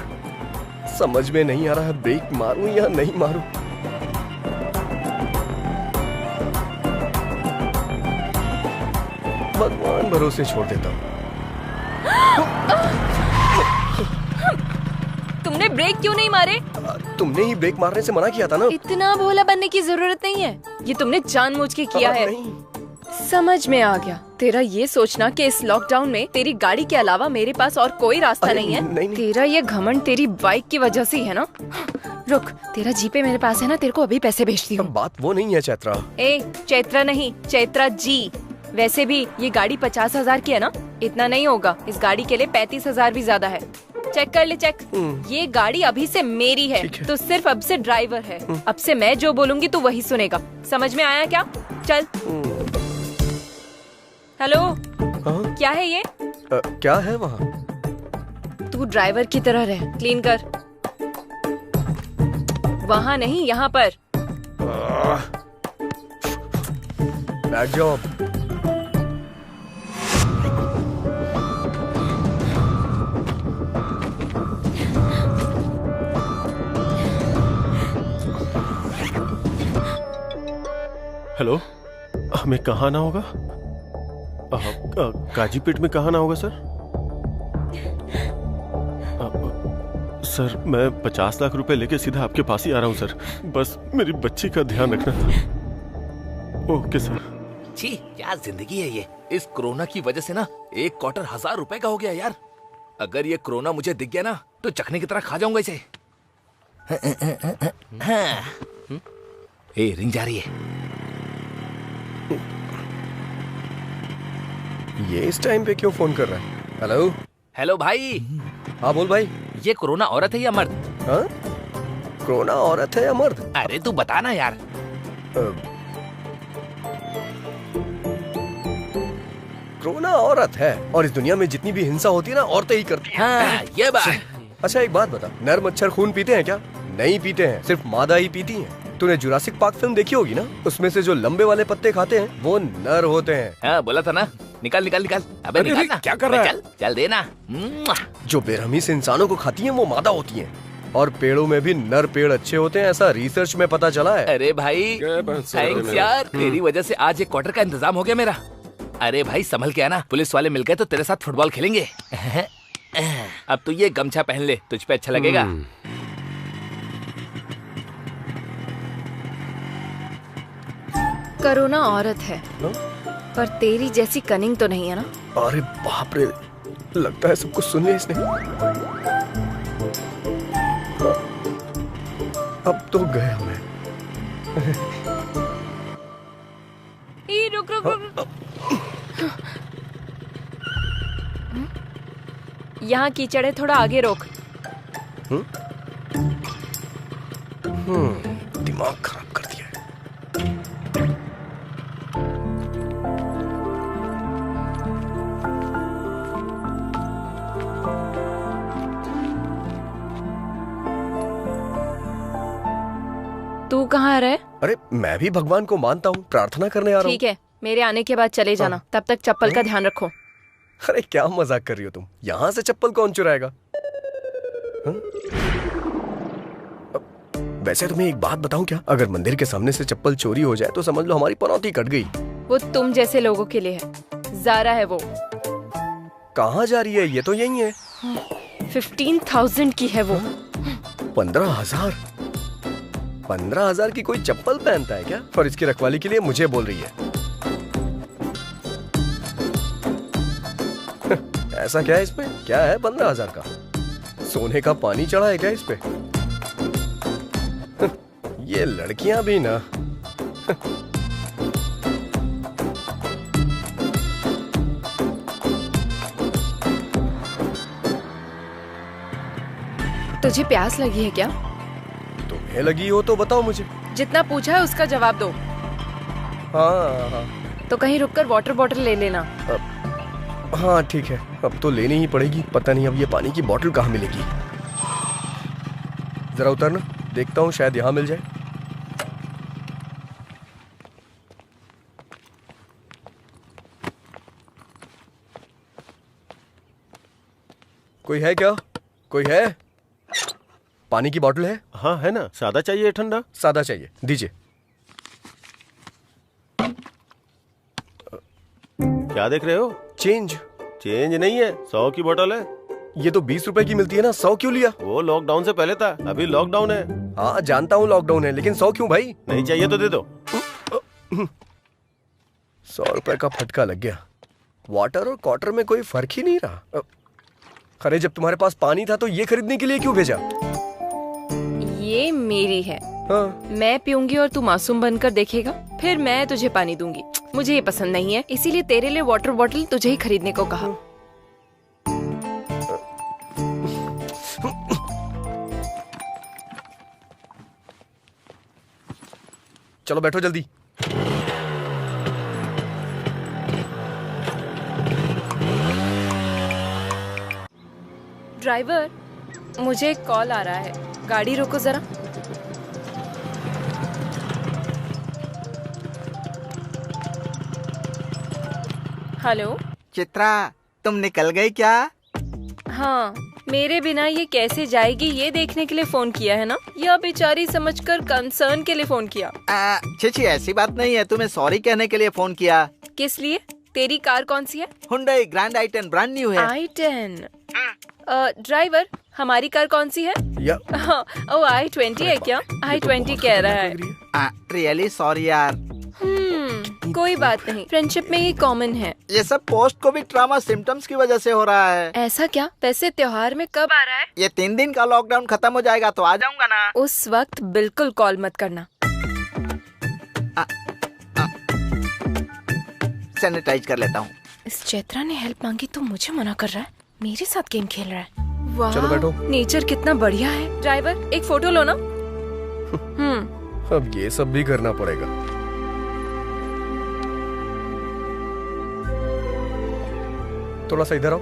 समझ में नहीं आ रहा है ब्रेक मारूं या नहीं मारूं। भगवान भरोसे छोड़ देता हूं। तुमने ब्रेक क्यों नहीं मारे? तुमने ही ब्रेक मारने से मना किया था ना। इतना भोला बनने की जरूरत नहीं है, ये तुमने जानबूझ के किया है। समझ में आ गया। तेरा ये सोचना कि इस लॉकडाउन में तेरी गाड़ी के अलावा मेरे पास और कोई रास्ता नहीं है। नहीं। तेरा ये घमंड तेरी बाइक की वजह से ही है ना। रुक, तेरा जीपे मेरे पास है ना, तेरे को अभी पैसे भेजती हूँ। बात वो नहीं है चैत्रा। चैत्रा नहीं, चैत्रा जी। वैसे भी ये गाड़ी 50,000 की है ना, इतना नहीं होगा। इस गाड़ी के लिए 35,000 भी ज्यादा है। चेक कर ले, चेक। ये गाड़ी अभी से मेरी है, तो सिर्फ अब से ड्राइवर है। अब से मैं जो बोलूंगी तू वही सुनेगा। समझ में आया क्या? चल। हेलो। क्या है ये? क्या है वहाँ? तू ड्राइवर की तरह रह, क्लीन कर। वहाँ नहीं, यहाँ पर। Bad job. हेलो, हमें कहाँ आना होगा? काजीपेट में कहाँ आना होगा सर? सर मैं 50 लाख रुपए लेके सीधा आपके पास ही आ रहा हूँ सर। बस मेरी बच्ची का ध्यान रखना था। Okay sir. छी, क्या जिंदगी है ये। इस कोरोना की वजह से ना एक क्वार्टर 1000 रुपए का हो गया यार। अगर ये कोरोना मुझे दिख गया ना तो चखने की तरह खा जाऊंगा इसे। रिंग जा रही है। ये इस टाइम पे क्यों फोन कर रहा है? हेलो। हेलो भाई। हाँ बोल भाई। ये कोरोना औरत है या मर्द? हाँ? कोरोना औरत है या मर्द? अरे तू बता ना यार। कोरोना औरत है, और इस दुनिया में जितनी भी हिंसा होती है ना औरतें ही करती हैं। हाँ, ये बात। अच्छा एक बात बता, नर मच्छर खून पीते हैं क्या? नहीं पीते हैं, सिर्फ मादा ही पीती हैं। तूने जुरासिक पार्क फिल्म देखी होगी ना, उसमें से जो लंबे वाले पत्ते खाते हैं वो नर होते हैं। हाँ बोला था ना। निकाल निकाल निकाल। अबे निकाल ना। क्या कर रहा है? चल चल देना। जो बेरहमी से इंसानों को खाती हैं वो मादा होती हैं, और पेड़ों में भी नर पेड़ अच्छे होते हैं, ऐसा रिसर्च में पता चला है। अरे भाई थैंक्स यार, तेरी वजह से आज एक क्वार्टर का इंतजाम हो गया मेरा। अरे भाई संभल के आना, पुलिस वाले मिल गए तो तेरे साथ फुटबॉल खेलेंगे। अब तू ये गमछा पहन ले, तुझ पे अच्छा लगेगा। कोरोना औरत है पर तेरी जैसी कनिंग तो नहीं है ना। अरे बाप रे, लगता है सब कुछ सुन लिया इसने। अब तो गया मैं। रुक रुक रुक। यहाँ कीचड़ है, थोड़ा आगे रोक। दिमाग खराब कर दिया है। तू कहाँ रहे? अरे मैं भी भगवान को मानता हूँ, प्रार्थना करने आ रहा हूँ। ठीक है, मेरे आने के बाद चले जाना। तब तक चप्पल का ध्यान रखो। अरे क्या मजाक कर रही हो तुम? यहाँ से चप्पल कौन चुराएगा? वैसे तुम्हें एक बात बताऊं क्या? अगर मंदिर के सामने से चप्पल चोरी हो जाए तो समझ लो हमारी पनौती कट गई। वो तुम जैसे लोगों के लिए है। ज़ारा है वो। कहाँ जा रही है? ये तो यही है। 15,000 की है वो। 15,000? 15,000 की कोई चप्पल पहनता है क्या? और इसकी रखवाली के लिए मुझे बोल रही है। ऐसा क्या है इसमें? क्या है 15,000 का? सोने का पानी चढ़ा है क्या इस पे? ये लड़कियां भी ना। तुझे प्यास लगी है क्या? तुम्हें लगी हो तो बताओ मुझे। जितना पूछा है उसका जवाब दो। हाँ। तो कहीं रुककर वाटर बॉटल ले लेना। हाँ ठीक है, अब तो लेनी ही पड़ेगी। पता नहीं अब ये पानी की बोतल कहाँ मिलेगी। जरा उतरना, देखता हूँ शायद यहाँ मिल जाए। कोई है क्या? कोई है? पानी की बोतल है? हाँ है ना। सादा चाहिए ठंडा? सादा चाहिए, दीजिए। क्या देख रहे हो? चेंज। चेंज नहीं है, 100 की बोतल है। ये तो 20 रुपए की मिलती है ना, 100 क्यों लिया? वो लॉकडाउन से पहले था, अभी लॉकडाउन है। हाँ जानता हूँ लॉकडाउन है, लेकिन 100 क्यों भाई? नहीं चाहिए तो दे दो। 100 रुपए का फटका लग गया। वाटर और क्वार्टर में कोई फर्क ही नहीं रहा। अरे जब तुम्हारे पास पानी था तो ये खरीदने के लिए क्यों भेजा? ये मेरी है। हाँ। मैं पीऊंगी और तू मासूम बनकर देखेगा, फिर मैं तुझे पानी दूंगी। मुझे ये पसंद नहीं है, इसीलिए तेरे लिए वाटर बॉटल तुझे ही खरीदने को कहा। चलो बैठो जल्दी। ड्राइवर, मुझे एक कॉल आ रहा है, गाड़ी रोको जरा। हेलो चित्रा, तुम निकल गई क्या? हाँ, मेरे बिना ये कैसे जाएगी ये देखने के लिए फोन किया है ना, या बेचारी समझकर कंसर्न के लिए फोन किया? छी ऐसी बात नहीं है, तुम्हें सॉरी कहने के लिए फोन किया। किस लिए? तेरी कार कौन सी है? Hyundai grand i10 brand new है। i10। ड्राइवर, हमारी कार कौन सी है? ओ i20 है क्या? i20 कह रहा है। रियली सॉरी यार। कोई बात नहीं, फ्रेंडशिप में ये कॉमन है। ये सब पोस्ट को भी ट्रॉमा सिम्टम्स की वजह से हो रहा है। ऐसा क्या? वैसे त्योहार में कब आ रहा है? ये 3 दिन का लॉकडाउन खत्म हो जाएगा तो आ जाऊंगा ना। उस वक्त बिल्कुल कॉल मत करना। सैनिटाइज कर लेता हूँ। इस चैत्रा ने हेल्प मांगी तो मुझे मना कर रहा है, मेरे साथ गेम खेल रहा है। वाह, चलो बैठो। नेचर कितना बढ़िया है। ड्राइवर, एक फोटो लो ना। अब ये सब भी करना पड़ेगा। थोड़ा सा इधर आओ,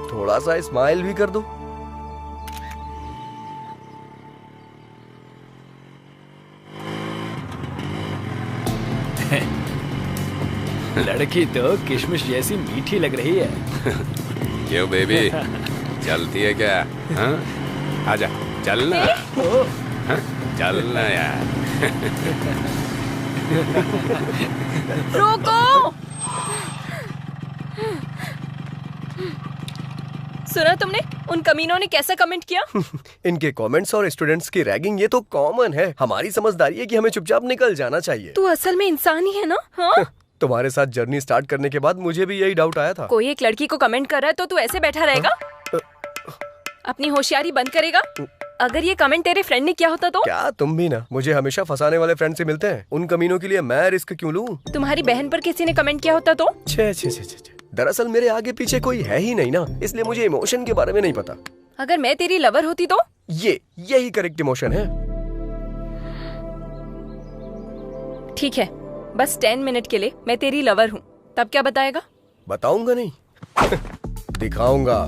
थोड़ा सा स्माइल भी कर दो। लड़की तो किशमिश जैसी मीठी लग रही है। क्यों बेबी, चलती है क्या? हाँ? आजा, चलना। हाँ? चलना यार। रोको। सुना तुमने? उन कमीनों ने कैसा कमेंट किया? इनके कमेंट्स और स्टूडेंट्स की रैगिंग ये तो कॉमन है। हमारी समझदारी है कि हमें चुपचाप निकल जाना चाहिए। तू असल में इंसान ही है ना? हाँ? तुम्हारे साथ जर्नी स्टार्ट करने के बाद मुझे भी यही डाउट आया था। कोई एक लड़की को कमेंट कर रहा है तो तू ऐसे बैठा रहेगा? अपनी होशियारी बंद करेगा? अगर ये कमेंट तेरे फ्रेंड ने किया होता तो? क्या तुम भी ना मुझे हमेशा फंसाने वाले फ्रेंड से मिलते हैं। उन कमीनों के लिए मैं रिस्क क्यों लूं? तुम्हारी बहन पर किसी ने कमेंट किया होता तो? छे छे छे छे। दरअसल मेरे आगे पीछे कोई है ही नहीं ना, इसलिए मुझे इमोशन के बारे में नहीं पता। अगर मैं तेरी लवर होती तो? यही करेक्ट इमोशन है। ठीक है, बस 10 मिनट के लिए मैं तेरी लवर हूँ, तब क्या बताएगा? बताऊंगा नहीं। दिखाऊंगा।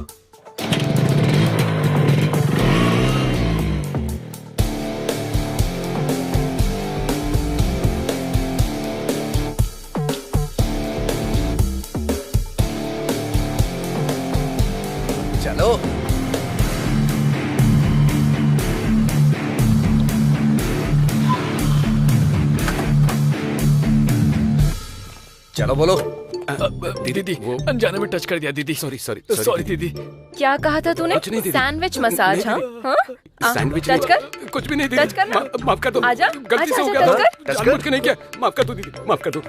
चलो बोलो। दीदी अनजाने में टच कर दिया दीदी। सॉरी दीदी। क्या कहा था तूने? कुछ नहीं दीदी। Sandwich massage? हाँ हाँ, सैंडविच टच कर। कुछ भी नहीं दीदी। टच करना। माफ कर दो। आजा, गलती से हो आजा, गया टच था। जानबूझ के नहीं किया। माफ कर दो दीदी, माफ कर दो।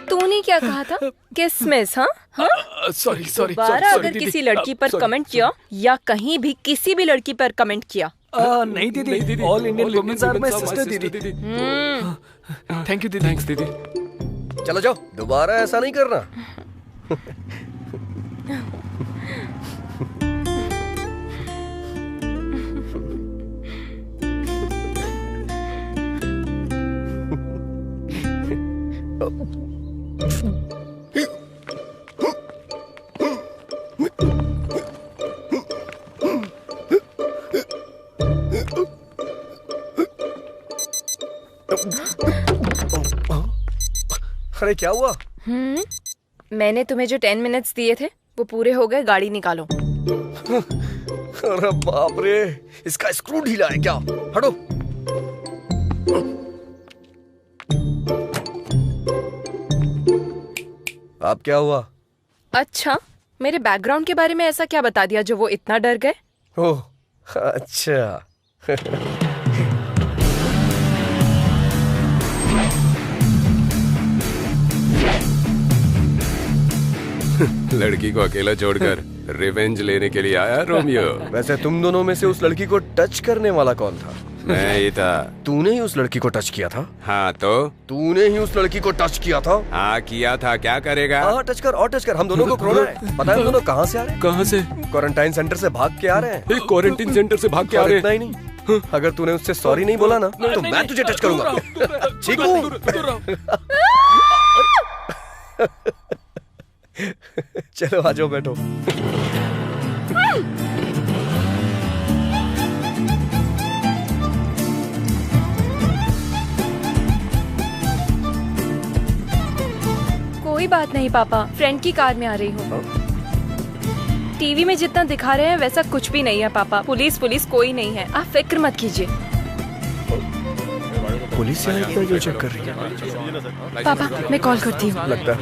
तूने क्या कहा था? किसमिस? हाँ हाँ। सॉरी दोबारा अगर किसी लड़की पर कमेंट किया या कहीं भी किसी भी लड़की पर कमेंट किया। नहीं दीदी, all Indian women's are my sister दीदी। थैंक यू दीदी। थैंक्स दीदी। चलो जाओ, दोबारा ऐसा नहीं करना। अरे क्या हुआ? मैंने तुम्हें जो 10 मिनट्स दिए थे वो पूरे हो गए, गाड़ी निकालो। अरे बाप रे, इसका स्क्रू ढीला है क्या? हटो। अब क्या हुआ? अच्छा, मेरे बैकग्राउंड के बारे में ऐसा क्या बता दिया जो वो इतना डर गए? ओह अच्छा। लड़की को अकेला छोड़कर रिवेंज लेने के लिए आया रोमियो। वैसे तुम दोनों में से उस लड़की को टच करने वाला कौन था? मैं ही था। तूने ही उस लड़की को टच किया था? हाँ तो? तूने ही उस लड़की को टच किया था? हाँ किया था, क्या करेगा? हाँ टच कर और टच कर। हम दोनों को कोरोना है। पता है हम दोनों कहाँ से आ रहे हैं? कहाँ से? क्वारंटाइन सेंटर से भाग के आ रहे हैं। क्वारंटाइन सेंटर से भाग के आ रहे हैं? इतना ही नहीं, अगर तूने उससे सॉरी नहीं बोला ना तो मैं तुझे टच करूंगा। ठीक हूँ? चलो आ जाओ, बैठो। कोई बात नहीं पापा, फ्रेंड की कार में आ रही हूँ। टीवी में जितना दिखा रहे हैं वैसा कुछ भी नहीं है पापा। पुलिस कोई नहीं है, आप फिक्र मत कीजिए। पुलिस यहाँ इतना क्यों चेक कर रही है? पापा मैं कॉल करती हूँ। लगता है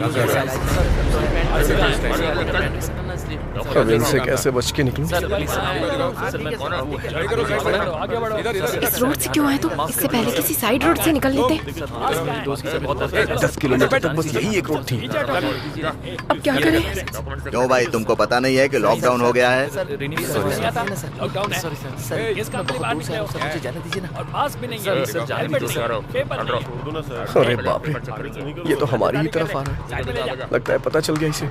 अब इनसे कैसे बच के निकलूं? इस रोड से क्यों आए तुम? इससे पहले किसी साइड रोड से निकल लेते। 10 किलोमीटर तक बस यही एक रोड थी। अब क्या करें? क्यों भाई, तुमको पता नहीं है कि लॉकडाउन हो गया है? अरे बाप रे, ये तो हमारी ही तरफ आ रहा है। लगता है पता चल गया इसे।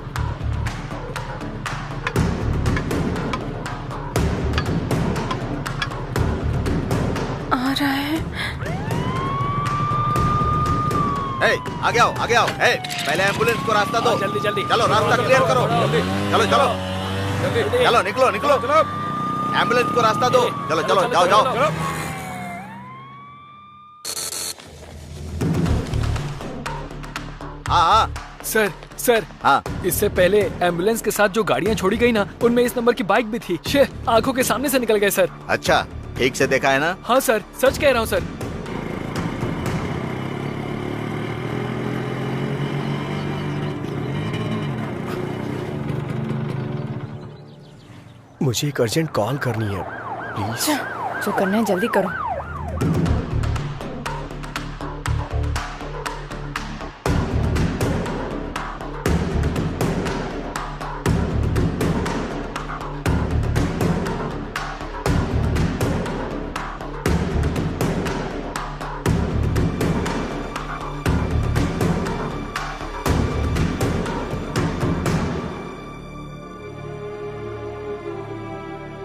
आ रहा है। आगे आओ, आगे आओ। पहले एम्बुलेंस को रास्ता दो। जल्दी चलो, रास्ता क्लियर करो। चलो निकलो। एम्बुलेंस को रास्ता दो। चलो जाओ। हाँ सर हाँ, इससे पहले एम्बुलेंस के साथ जो गाड़ियाँ छोड़ी गई ना, उनमें इस नंबर की बाइक भी थी। आंखों के सामने से निकल गए सर। अच्छा ठीक से देखा है ना? हाँ सर, सच कह रहा हूँ सर। मुझे एक अर्जेंट कॉल करनी है, प्लीज। जो करना है जल्दी करो।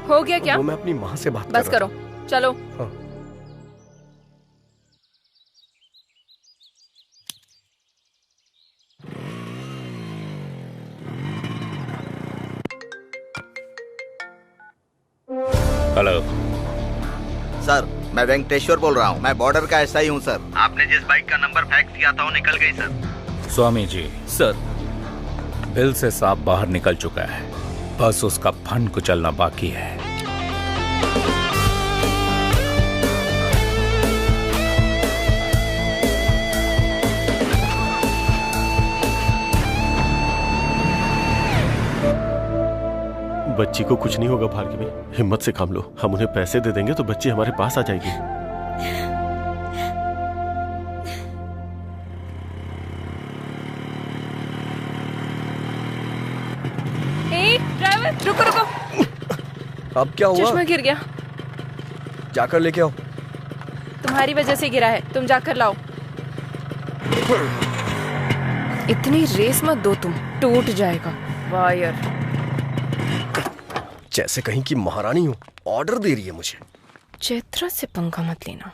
हो गया क्या? वो मैं अपनी माँ से बात बस कर रहा करो, चलो। हाँ। हेलो सर, मैं वेंकटेश्वर बोल रहा हूँ। मैं बॉर्डर का एसआई हूँ सर। आपने जिस बाइक का नंबर फैक्स किया था वो निकल गई sir. Swami ji, sir bill से सांप बाहर निकल चुका है, बस उसका फन कुचलना बाकी है। बच्ची को कुछ नहीं होगा भार्गवी, हिम्मत से काम लो। हम उन्हें पैसे दे देंगे तो बच्ची हमारे पास आ जाएगी। ड्राइवर रुको रुको। अब क्या हुआ? चश्मा गिर गया। जाकर लेके आओ। तुम्हारी वजह से गिरा है, तुम जाकर लाओ। इतनी रेस मत दो तुम, टूट जाएगा वायर। जैसे कहीं की महारानी हो, ऑर्डर दे रही है मुझे। चैत्रा से पंगा मत लेना।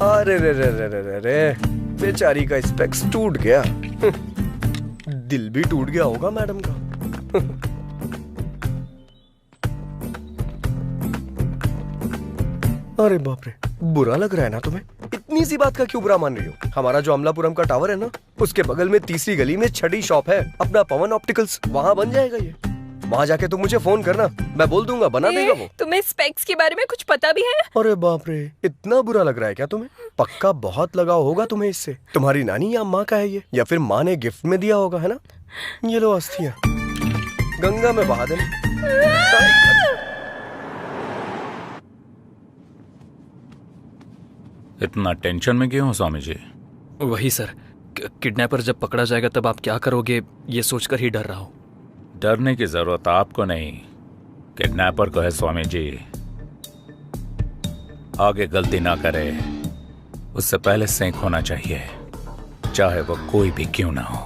अरे रे रे रे रे रे रे, बेचारी का स्पेक्स टूट गया। दिल भी टूट गया होगा मैडम का। अरे बाप रे, बुरा लग रहा है ना तुम्हें? इतनी सी बात का क्यों बुरा मान रही हो? हमारा जो अमलापुरम का टावर है ना, उसके बगल में तीसरी गली में छठी शॉप है अपना पवन ऑप्टिकल्स, वहाँ बन जाएगा ये। वहाँ जाके तुम मुझे फोन करना, मैं बोल दूंगा, बना देगा वो। तुम्हें स्पेक्स के बारे में कुछ पता भी है? अरे बाप रे, इतना बुरा लग रहा है क्या तुम्हें? पक्का बहुत लगाव होगा तुम्हें इससे। तुम्हारी नानी या माँ का है ये, या फिर माँ ने गिफ्ट में दिया होगा, है ना? ये लो अस्थियां, गंगा में बहा देना। इतना टेंशन में क्यों हो स्वामी जी? वही सर, किडनैपर जब पकड़ा जाएगा तब आप क्या करोगे, ये सोचकर ही डर रहा हूँ। डरने की जरूरत आपको नहीं, किडनैपर को है स्वामी जी। आगे गलती ना करे, उससे पहले सेंक होना चाहिए, चाहे वो कोई भी क्यों ना हो।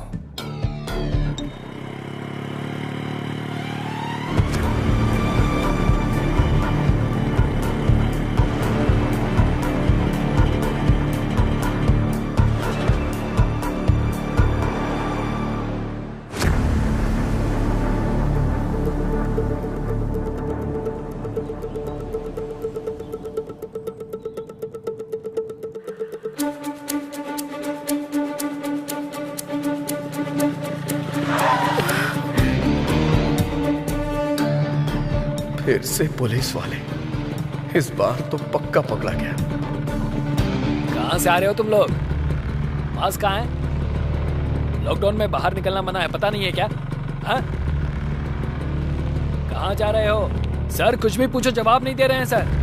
फिर से पुलिस वाले, इस बार तो पक्का पकड़ा गया। कहाँ से आ रहे हो तुम लोग? मास्क कहाँ है? लॉकडाउन में बाहर निकलना मना है, पता नहीं है क्या? हाँ? कहाँ जा रहे हो? सर कुछ भी पूछो जवाब नहीं दे रहे हैं सर।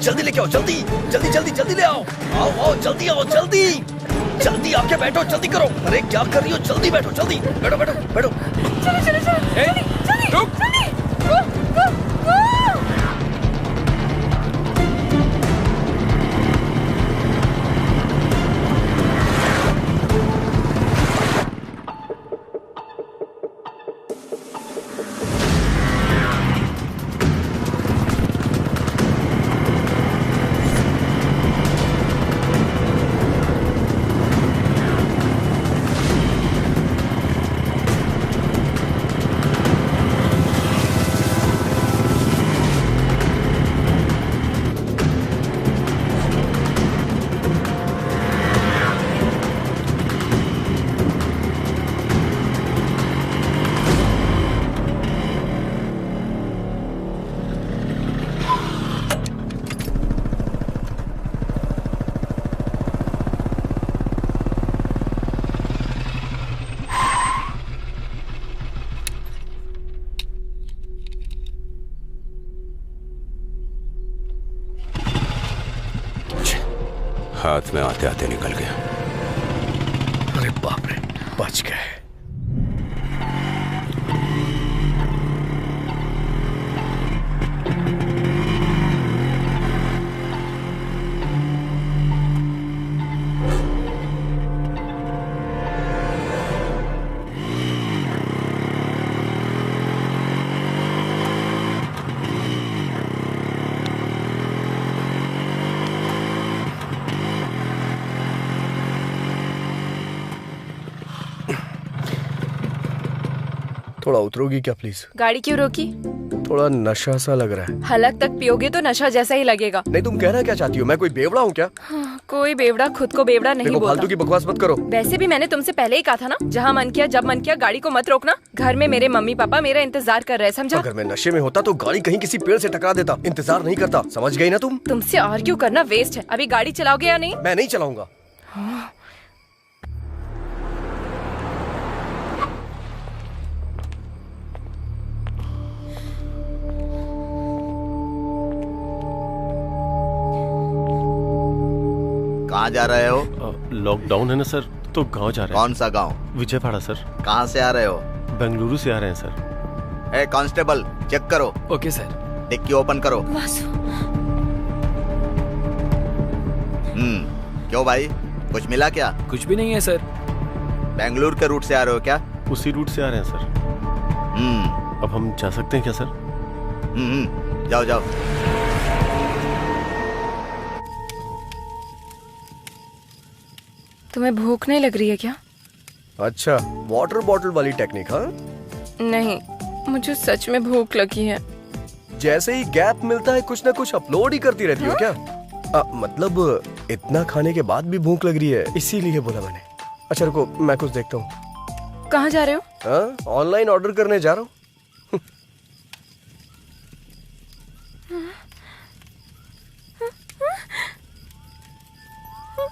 जल्दी लेके आओ, जल्दी जल्दी जल्दी जल्दी ले आओ। आओ आओ, जल्दी आओ, जल्दी जल्दी आके बैठो, जल्दी करो। अरे क्या कर रही हो? जल्दी बैठो, जल्दी बैठो बैठो बैठो। चलो चलो चलो, जल्दी जल्दी जल्दी, गो गो गो। हाथ में आते आते निकल गया। अरे बाप रे, बच गए। थोड़ा उतरोगी क्या प्लीज? गाड़ी क्यों रोकी? थोड़ा नशा सा लग रहा है। हलक तक पियोगे तो नशा जैसा ही लगेगा। नहीं, तुम कहना क्या चाहती हो? मैं कोई बेवड़ा हूँ क्या? हाँ, कोई बेवड़ा खुद को बेवड़ा नहीं बोलता। फालतू की बकवास मत करो। वैसे भी मैंने तुमसे पहले ही कहा था ना, जहाँ मन किया जब मन किया गाड़ी को मत रोकना। घर में मेरे मम्मी पापा मेरा इंतजार कर रहे हैं, समझा? अगर मैं नशे में होता तो गाड़ी कहीं किसी पेड़ से टकरा देता, इंतजार नहीं करता। समझ गई ना तुम? तुमसे आर्ग्यू करना वेस्ट है। अभी गाड़ी चलाओगे या नहीं? मैं नहीं चलाऊंगा। कहाँ जा रहे हो? लॉकडाउन है ना सर, तो गांव जा रहे हैं। कौन सा गांव? विजयवाड़ा सर। कहाँ से आ रहे हो? बेंगलुरु से आ रहे हैं सर। ए कांस्टेबल, चेक करो। Okay sir. डिक्की ओपन करो। क्यों भाई, कुछ मिला क्या? कुछ भी नहीं है सर। बेंगलुरु के रूट से आ रहे हो क्या? उसी रूट से आ रहे हैं सर। अब हम जा सकते हैं क्या सर? जाओ जाओ। तुम्हें भूख नहीं लग रही है क्या? अच्छा, वाटर बॉटल वाली टेक्निक? हाँ नहीं, मुझे सच में भूख लगी है। जैसे ही गैप मिलता है कुछ ना कुछ अपलोड ही करती रहती हो क्या? मतलब इतना खाने के बाद भी भूख लग रही है, इसीलिए बोला मैंने। अच्छा रुको, मैं कुछ देखता हूँ। कहाँ जा रहे हो? ऑनलाइन ऑर्डर करने जा रहा हूँ।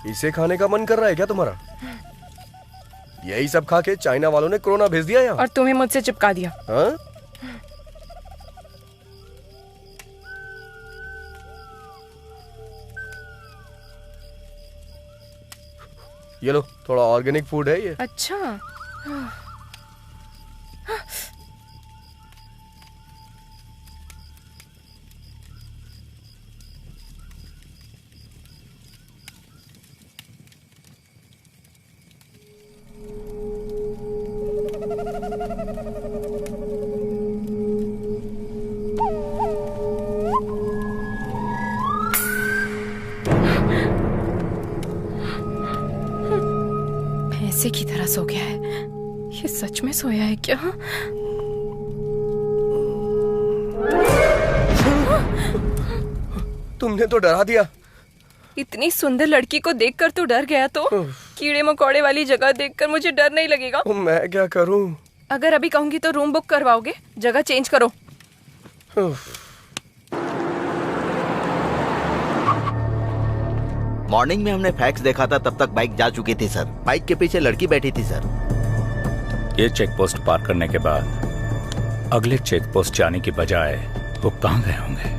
इसे खाने का मन कर रहा है क्या तुम्हारा? यही सब खा के चाइना वालों ने कोरोना भेज दिया यहाँ। और तुम्हें मुझसे चिपका दिया। हाँ? ये लो, थोड़ा ऑर्गेनिक फूड है ये। अच्छा। भैंसे की तरह सो गया है। ये सच में सोया है क्या? तुमने तो डरा दिया। इतनी सुंदर लड़की को देखकर तो डर गया, तो कीड़े मकोड़े वाली जगह देखकर मुझे डर नहीं लगेगा? मैं क्या करूं? अगर अभी कहूंगी तो रूम बुक करवाओगे? जगह चेंज करो। मॉर्निंग में हमने फैक्स देखा था, तब तक बाइक जा चुकी थी सर। बाइक के पीछे लड़की बैठी थी सर। ये चेक पोस्ट पार करने के बाद अगले चेक पोस्ट जाने की बजाय वो कहां गए होंगे?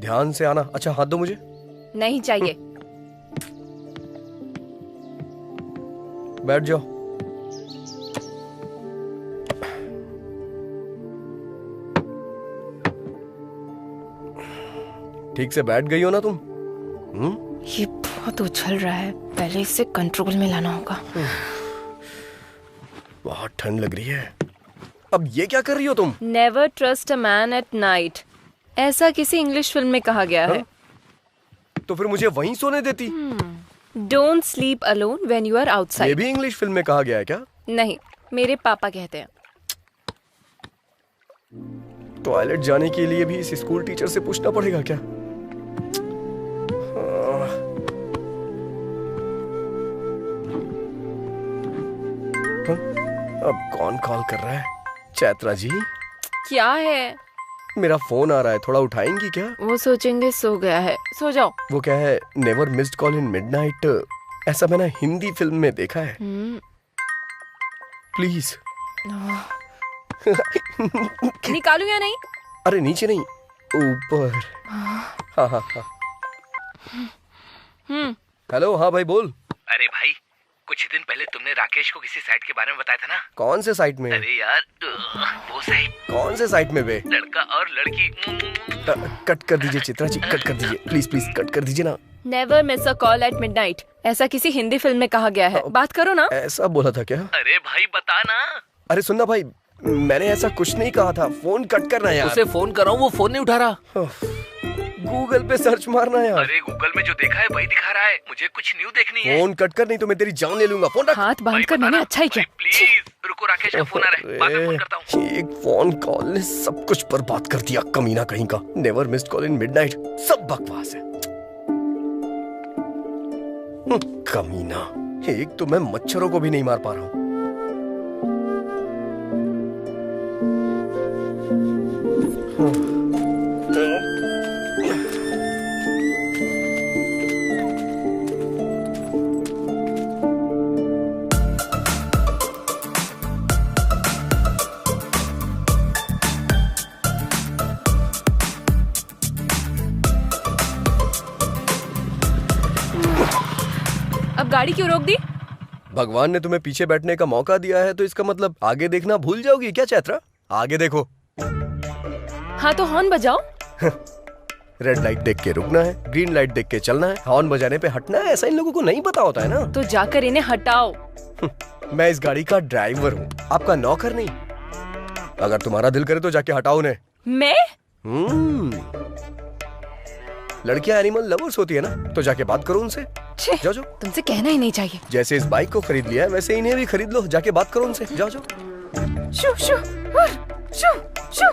ध्यान से आना। अच्छा, हाथ दो मुझे। नहीं चाहिए। बैठ जाओ। ठीक से बैठ गई हो ना तुम? ये बहुत उछल रहा है, पहले इसे कंट्रोल में लाना होगा। बहुत ठंड लग रही है। अब ये क्या कर रही हो तुम? Never trust a man at night, ऐसा किसी इंग्लिश फिल्म में कहा गया है। तो फिर मुझे वहीं सोने देती। Don't sleep alone when you are outside. ये भी इंग्लिश फिल्म में कहा गया है क्या? नहीं, मेरे पापा कहते हैं। टॉयलेट जाने के लिए भी इस स्कूल टीचर से पूछना पड़ेगा क्या? अब कौन कॉल कर रहा है? चैत्रा जी? क्या है? मेरा फोन आ रहा है, थोड़ा उठाएंगी क्या? वो सोचेंगे सो गया है, सो जाओ। वो क्या है, never missed call in midnight, ऐसा मैंने हिंदी फिल्म में देखा है। प्लीज। निकालूं या नहीं? अरे नीचे नहीं, ऊपर। हाँ हाँ हाँ। हेलो, हाँ भाई बोल। अरे भाई, कुछ दिन पहले तुमने राकेश को किसी साइट के बारे में बताया था ना? कौन से साइट में? अरे यार, वो साइट। कौन से साइट में बे? लड़का और लड़की। कट कर दीजिए चित्रा जी, कट कर दीजिए प्लीज प्लीज, कट कर दीजिए ना। Never miss a call at midnight, ऐसा किसी हिंदी फिल्म में कहा गया है। बात करो ना। ऐसा बोला था क्या? अरे भाई बता ना। अरे सुनना भाई, मैंने ऐसा कुछ नहीं कहा था। फोन कट करना यार। उसे फोन कर रहा हूँ, वो फोन नहीं उठा रहा। गूगल पे सर्च मारना यार। अरे गूगल में जो देखा है वही दिखा रहा है, मुझे कुछ न्यू देखनी है। फोन कट कर, नहीं तो मैं तेरी जान ले लूंगा। फोन रख। हाथ बांध कर मैंने अच्छा ही किया। प्लीज रुको, राकेश का फोन आ रहा है, बाद में फोन करता हूँ। एक फोन कॉल ने सब कुछ बर्बाद कर दिया, कमीना कहीं का। Never missed call in midnight, सब बकवास है। कमीना, एक तो मैं मच्छरों को भी नहीं मार पा रहा हूँ। अब गाड़ी क्यों रोक दी? भगवान ने तुम्हें पीछे बैठने का मौका दिया है, तो इसका मतलब आगे देखना भूल जाओगी क्या चैत्रा? आगे देखो। हाँ तो हॉर्न बजाओ। रेड लाइट देख के रुकना है, ग्रीन लाइट देख के चलना है, हॉर्न बजाने पे हटना है। ऐसा इन लोगों को नहीं पता होता है ना। तो जाकर इन्हें हटाओ। मैं इस गाड़ी का ड्राइवर हूँ, आपका नौकर नहीं। अगर तुम्हारा दिल करे तो जाके हटाओ उन्हें। मैं? लड़कियां एनिमल लवर्स होती है ना, तो जाके बात करो उनसे। जाओ जाओ। तुमसे कहना ही नहीं चाहिए। जैसे इस बाइक को खरीद लिया है, वैसे इन्हें भी खरीद लो। जाके बात करो उनसे। जाओ जाओ। शू शू हुर, शू शू।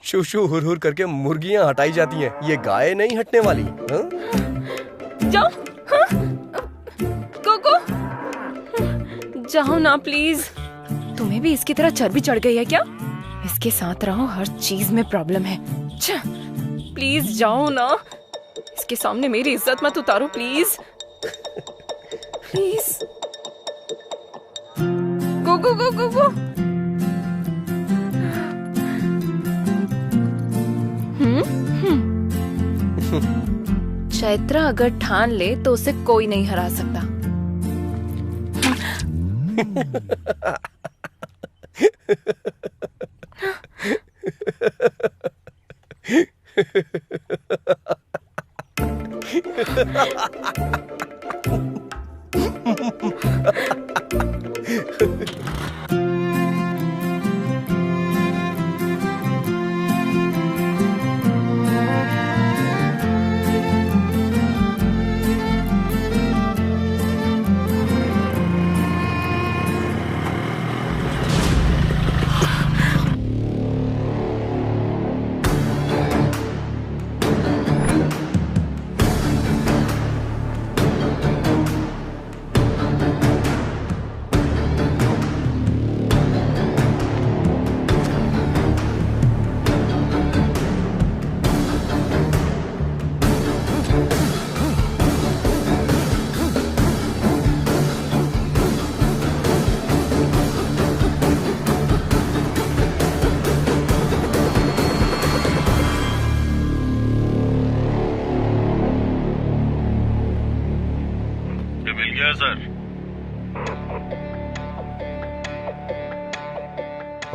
शू शू हुर हुर करके मुर्गियां हटाई जाती हैं, ये गाय नहीं हटने वाली। जाओ। कोको, जाओ ना प्लीज। तुम्हें भी इसकी तरह चर्बी चढ़ गई है क्या? इसके साथ रहो, हर चीज में प्रॉब्लम है। प्लीज जाओ ना, इसके सामने मेरी इज्जत मत उतारो प्लीज। प्लीज गो गो गो गो गो। चैत्रा अगर ठान ले तो उसे कोई नहीं हरा सकता।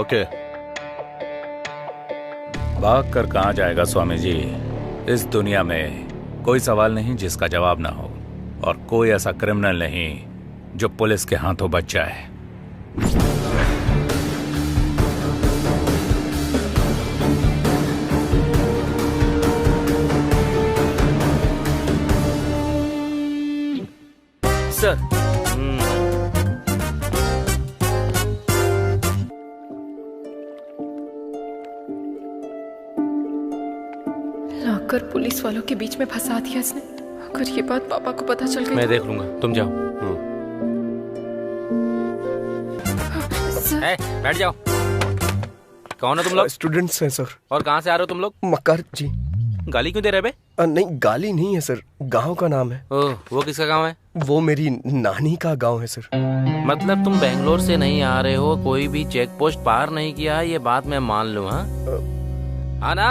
ओके। भाग कर कहाँ जाएगा स्वामी जी? इस दुनिया में कोई सवाल नहीं जिसका जवाब ना हो, और कोई ऐसा क्रिमिनल नहीं जो पुलिस के हाथों बच जाए। सर, लाकर पुलिस वालों के बीच में फंसा दिया इसने। अगर ये बात पापा को पता चल गई। मैं देख लूंगा, तुम जाओ। बैठ जाओ। कौन है तुम लोग? स्टूडेंट्स हैं सर। और कहाँ से आ रहे हो तुम लोग? मक्कार जी। गाली क्यों दे रहे बे? नहीं, गाली नहीं है सर, गांव का नाम है। ओह, वो किसका गांव है? वो मेरी नानी का गांव है सर। मतलब तुम बेंगलोर से नहीं आ रहे हो, कोई भी चेक पोस्ट पार नहीं किया, ये बात मैं मान लूं। हाँ ना?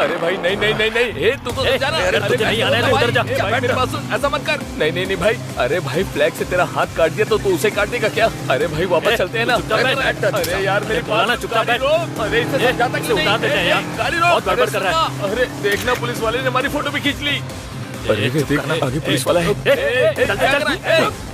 अरे भाई नहीं नहीं नहीं नहीं, ए तू तो समझा ना। अरे तुझे नहीं आना है तो उधर जा। भाई मेरी बात सुन, ऐसा मत कर। नहीं नहीं नहीं भाई, अरे भाई फ्लैग से तेरा हाथ काट दिया तो तू उसे काट देगा क्या? अरे भाई वापस चलते हैं ना। अरे यार मेरी बात ना, चुपचाप बैठ। अरे इसे समझाता कि उतार देते हैं यार, गाड़ी रोक। बहुत गड़बड़ कर रहा है। अरे देखना पुलिस वाले ने हमारी फोटो भी खींच ली। अरे देखना आगे पुलिस वाला है।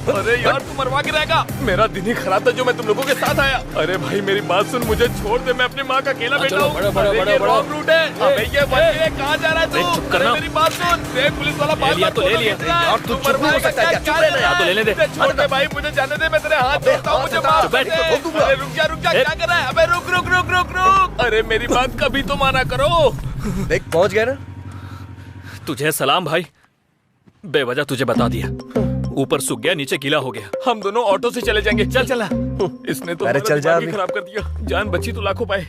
अरे यार तू मरवा के रहेगा। मेरा दिन ही खराब था जो मैं तुम लोगों के साथ आया। अरे भाई मेरी बात सुन, मुझे छोड़ दे, मैं अपनी माँ का अकेला बेटा हूँ। ये रॉन्ग रूट है। अबे ये कहाँ जा रहा है तू? चुप करना। मेरी बात सुन, देख पुलिस वाला ले लिया तो ले लिया। यार तू चुप नहीं हो सकता क्या? चुप रहना तो लेने दे। छोड़ दे भाई, मुझे जाने दे, मैं तेरे हाथ जोड़ता हूँ, मुझे माफ कर दे। अरे रुक जा, क्या कर रहा है? अबे रुक रुक रुक रुक रुक। अरे मेरी बात कभी तो माना करो। देख पहुंच गया ना। तुझे सलाम भाई, बेवजह तुझे बता दिया। ऊपर सूख गया, नीचे गीला हो गया। हम दोनों ऑटो से चले जाएंगे। चल चला। इसने तो अरे चल जा दिमाग ही खराब कर दिया। जान बची तो लाखों पाए।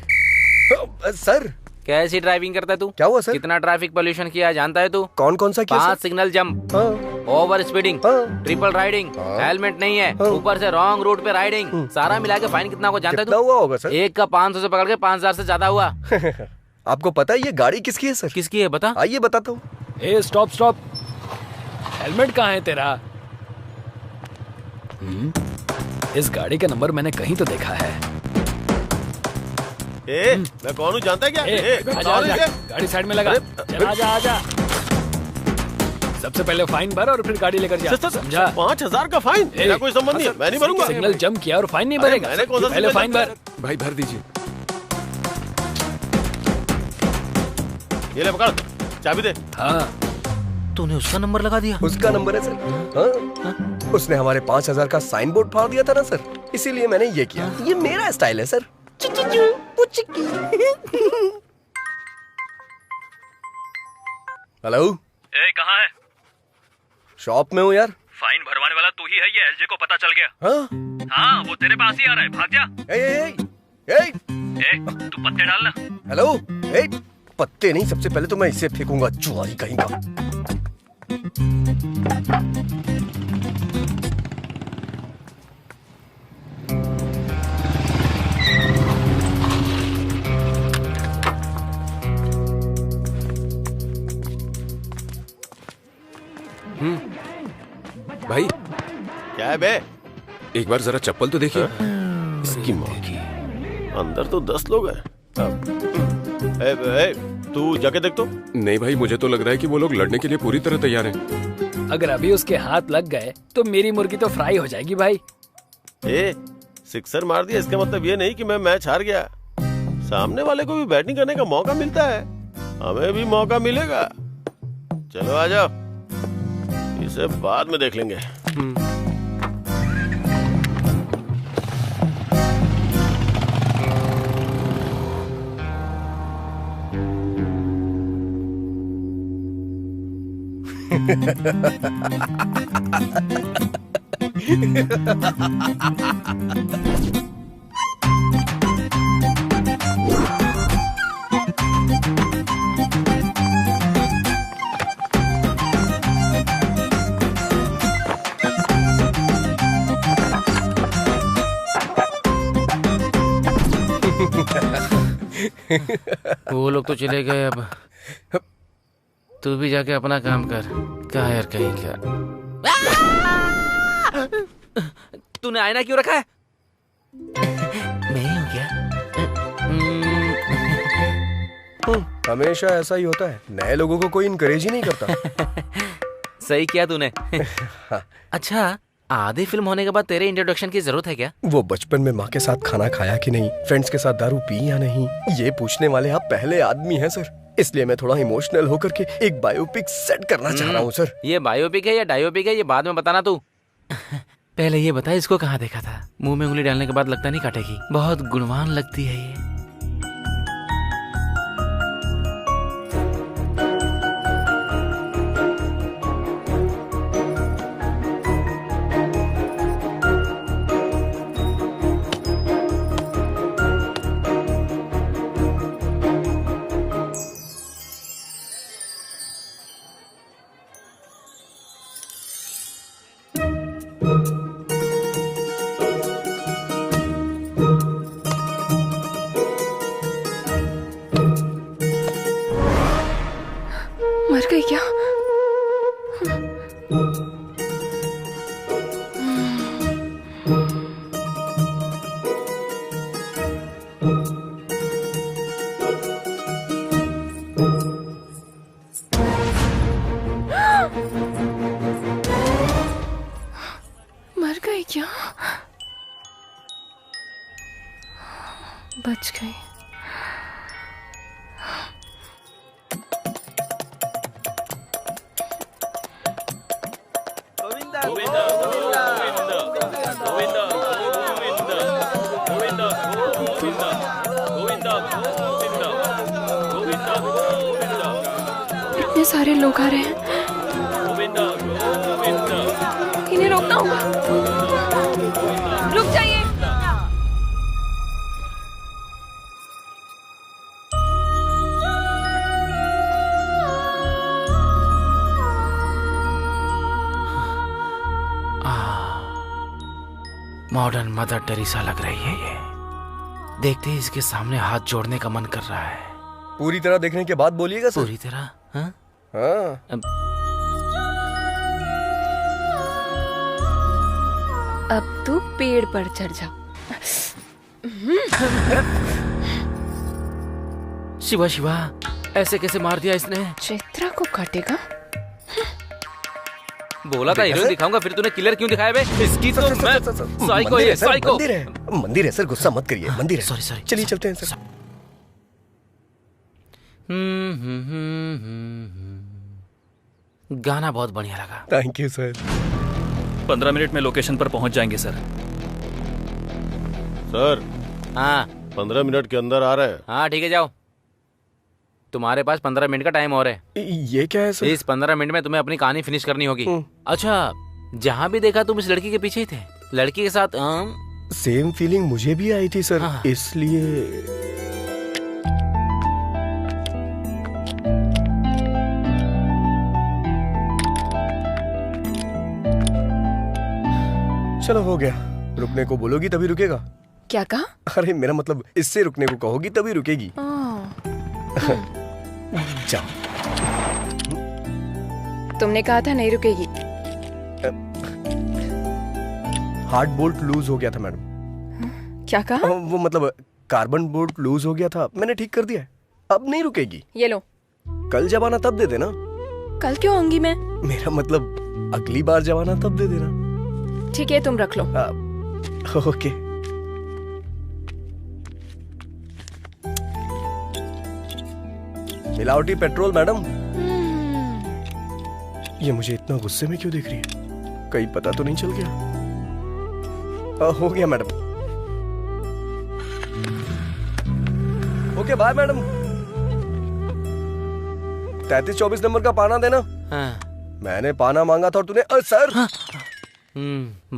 सर कैसी ड्राइविंग करता है तू? क्या हुआ सर? कितना ट्रैफिक पोल्यूशन किया जानता है तू? कौन कौन सा किया? 5 signal jump, over speeding, triple riding, helmet नहीं है, ऊपर से रॉन्ग रूट पे राइडिंग। सारा मिला के फाइन कितना को जानता है तू? हुआ होगा सर? एक का 500 से पकड़ के 5000 से ज्यादा हुआ। आपको पता है ये गाड़ी किसकी है सर? किसकी है बता? आइए बताता हूँ। ए स्टॉप स्टॉप, हेलमेट कहाँ है तेरा? इस गाड़ी का नंबर मैंने कहीं तो देखा है। मैं कौन हूँ जानता है क्या? आजा, आजा, गाड़ी साइड में लगा। चल आजा आजा। सबसे पहले फाइन भर और फिर गाड़ी लेकर जा, समझा? 5000 का फाइन? मेरा कोई संबंध नहीं है, मैं नहीं भरूंगा। सिग्नल जंप किया और फाइन नहीं भरेगा? मैंने कौन सा पहले फाइन भर। भाई भर दीजिए। ये ले पकड़, चाबी दे। हाँ तूने उसका नंबर लगा दिया? उसका नंबर है सर। हाँ? उसने हमारे 5000 का साइन बोर्ड फाड़ दिया था ना सर, इसीलिए मैंने ये किया। ये मेरा स्टाइल है सर। हेलो, ए कहाँ है? शॉप में हूँ यार। फाइन भरवाने वाला तू ही है, ये एलजे को पता चल गया। हाँ? हाँ वो तेरे पास ही आ रहा है, भाग जा। ए, तू पत्ते डालना। हेलो, पत्ते नहीं, सबसे पहले तो मैं इसे फेंकूंगा, जुआरी कहीं का। भाई क्या है बे? एक बार जरा चप्पल तो देखिए। इसकी माँ की, अंदर तो 10 लोग हैं। तू जाके देख तो। नहीं भाई, मुझे तो लग रहा है कि वो लोग लड़ने के लिए पूरी तरह तैयार हैं। अगर अभी उसके हाथ लग गए तो मेरी मुर्गी तो फ्राई हो जाएगी भाई। सिक्सर मार दिया इसका मतलब ये नहीं कि मैं मैच हार गया। सामने वाले को भी बैटिंग करने का मौका मिलता है, हमें भी मौका मिलेगा। चलो आ जाओ, इसे बाद में देख लेंगे। वो लोग तो चले गए, अब तू भी जाके अपना काम कर। क्या यार कहीं क्या? तूने आईना क्यों रखा है? मैं हूँ क्या? हमेशा ऐसा ही होता है, नए लोगों को कोई इनकरेज ही नहीं करता। सही किया तूने। अच्छा, आधी फिल्म होने के बाद तेरे इंट्रोडक्शन की जरूरत है क्या? वो बचपन में माँ के साथ खाना खाया कि नहीं, फ्रेंड्स के साथ दारू पी या नहीं, ये पूछने वाले आप पहले आदमी हैं सर। इसलिए मैं थोड़ा इमोशनल होकर के एक बायोपिक सेट करना चाह रहा हूँ सर। ये बायोपिक है या डायोपिक है, ये बाद में बताना तू। पहले ये बता, इसको कहाँ देखा था? मुंह में उंगली डालने के बाद लगता नहीं काटेगी। बहुत गुणवान लगती है ये। मर गई क्या? बच गई। इतने सारे लोग आ रहे हैं, इन्हें रोकना होगा। रुक जाइए। मॉडर्न मदर टेरेसा लग रही है ये। देखते ही इसके सामने हाथ जोड़ने का मन कर रहा है। पूरी तरह देखने के बाद बोलिएगा सर। पूरी तरह? हाँ? हाँ। अब तू पेड़ पर चढ़ जा। शिवा शिवा, ऐसे कैसे मार दिया इसने? चित्रा को काटेगा? बोला था हीरोइन दिखाऊंगा, फिर तूने किलर क्यों दिखाया बे? इसकी तो मैं साइको है, साइको। मंदिर है सर, गुस्सा मत करिए। मंदिर है। सॉरी। चलिए चलते हैं सर। गाना बहुत बढ़िया लगा। Thank you sir. 15 मिनट में लोकेशन पर पहुंच जाएंगे सर। सर। हाँ 15 मिनट के अंदर आ रहे हैं। हाँ ठीक है, जाओ। तुम्हारे पास 15 मिनट का टाइम और है। ये क्या है सर? इस 15 मिनट में तुम्हें अपनी कहानी फिनिश करनी होगी। अच्छा, जहाँ भी देखा तुम इस लड़की के पीछे ही थे। लड़की के साथ सेम फीलिंग मुझे भी आई थी सर। हाँ। इसलिए चलो हो गया। रुकने को बोलोगी तभी रुकेगा। क्या कहा? अरे मेरा मतलब इससे रुकने को कहोगी तभी रुकेगी। जाओ। तुमने कहा था नहीं रुकेगी। हार्ट बोल्ट लूज हो गया था मैडम। क्या कहा? वो मतलब कार्बन बोल्ट लूज हो गया था, मैंने ठीक कर दिया है। अब नहीं रुकेगी। ये लो। कल जब आना तब दे देना। कल क्यों आऊंगी मैं? मेरा मतलब अगली बार जब आना तब दे देना। ठीक है, तुम रख लो। ओके। मिलावटी पेट्रोल मैडम। ये मुझे इतना गुस्से में क्यों देख रही है? कहीं पता तो नहीं चल गया? हो गया madam. Okay bye madam. 3324 number का पाना देना। मैंने पाना मांगा था और तूने सर।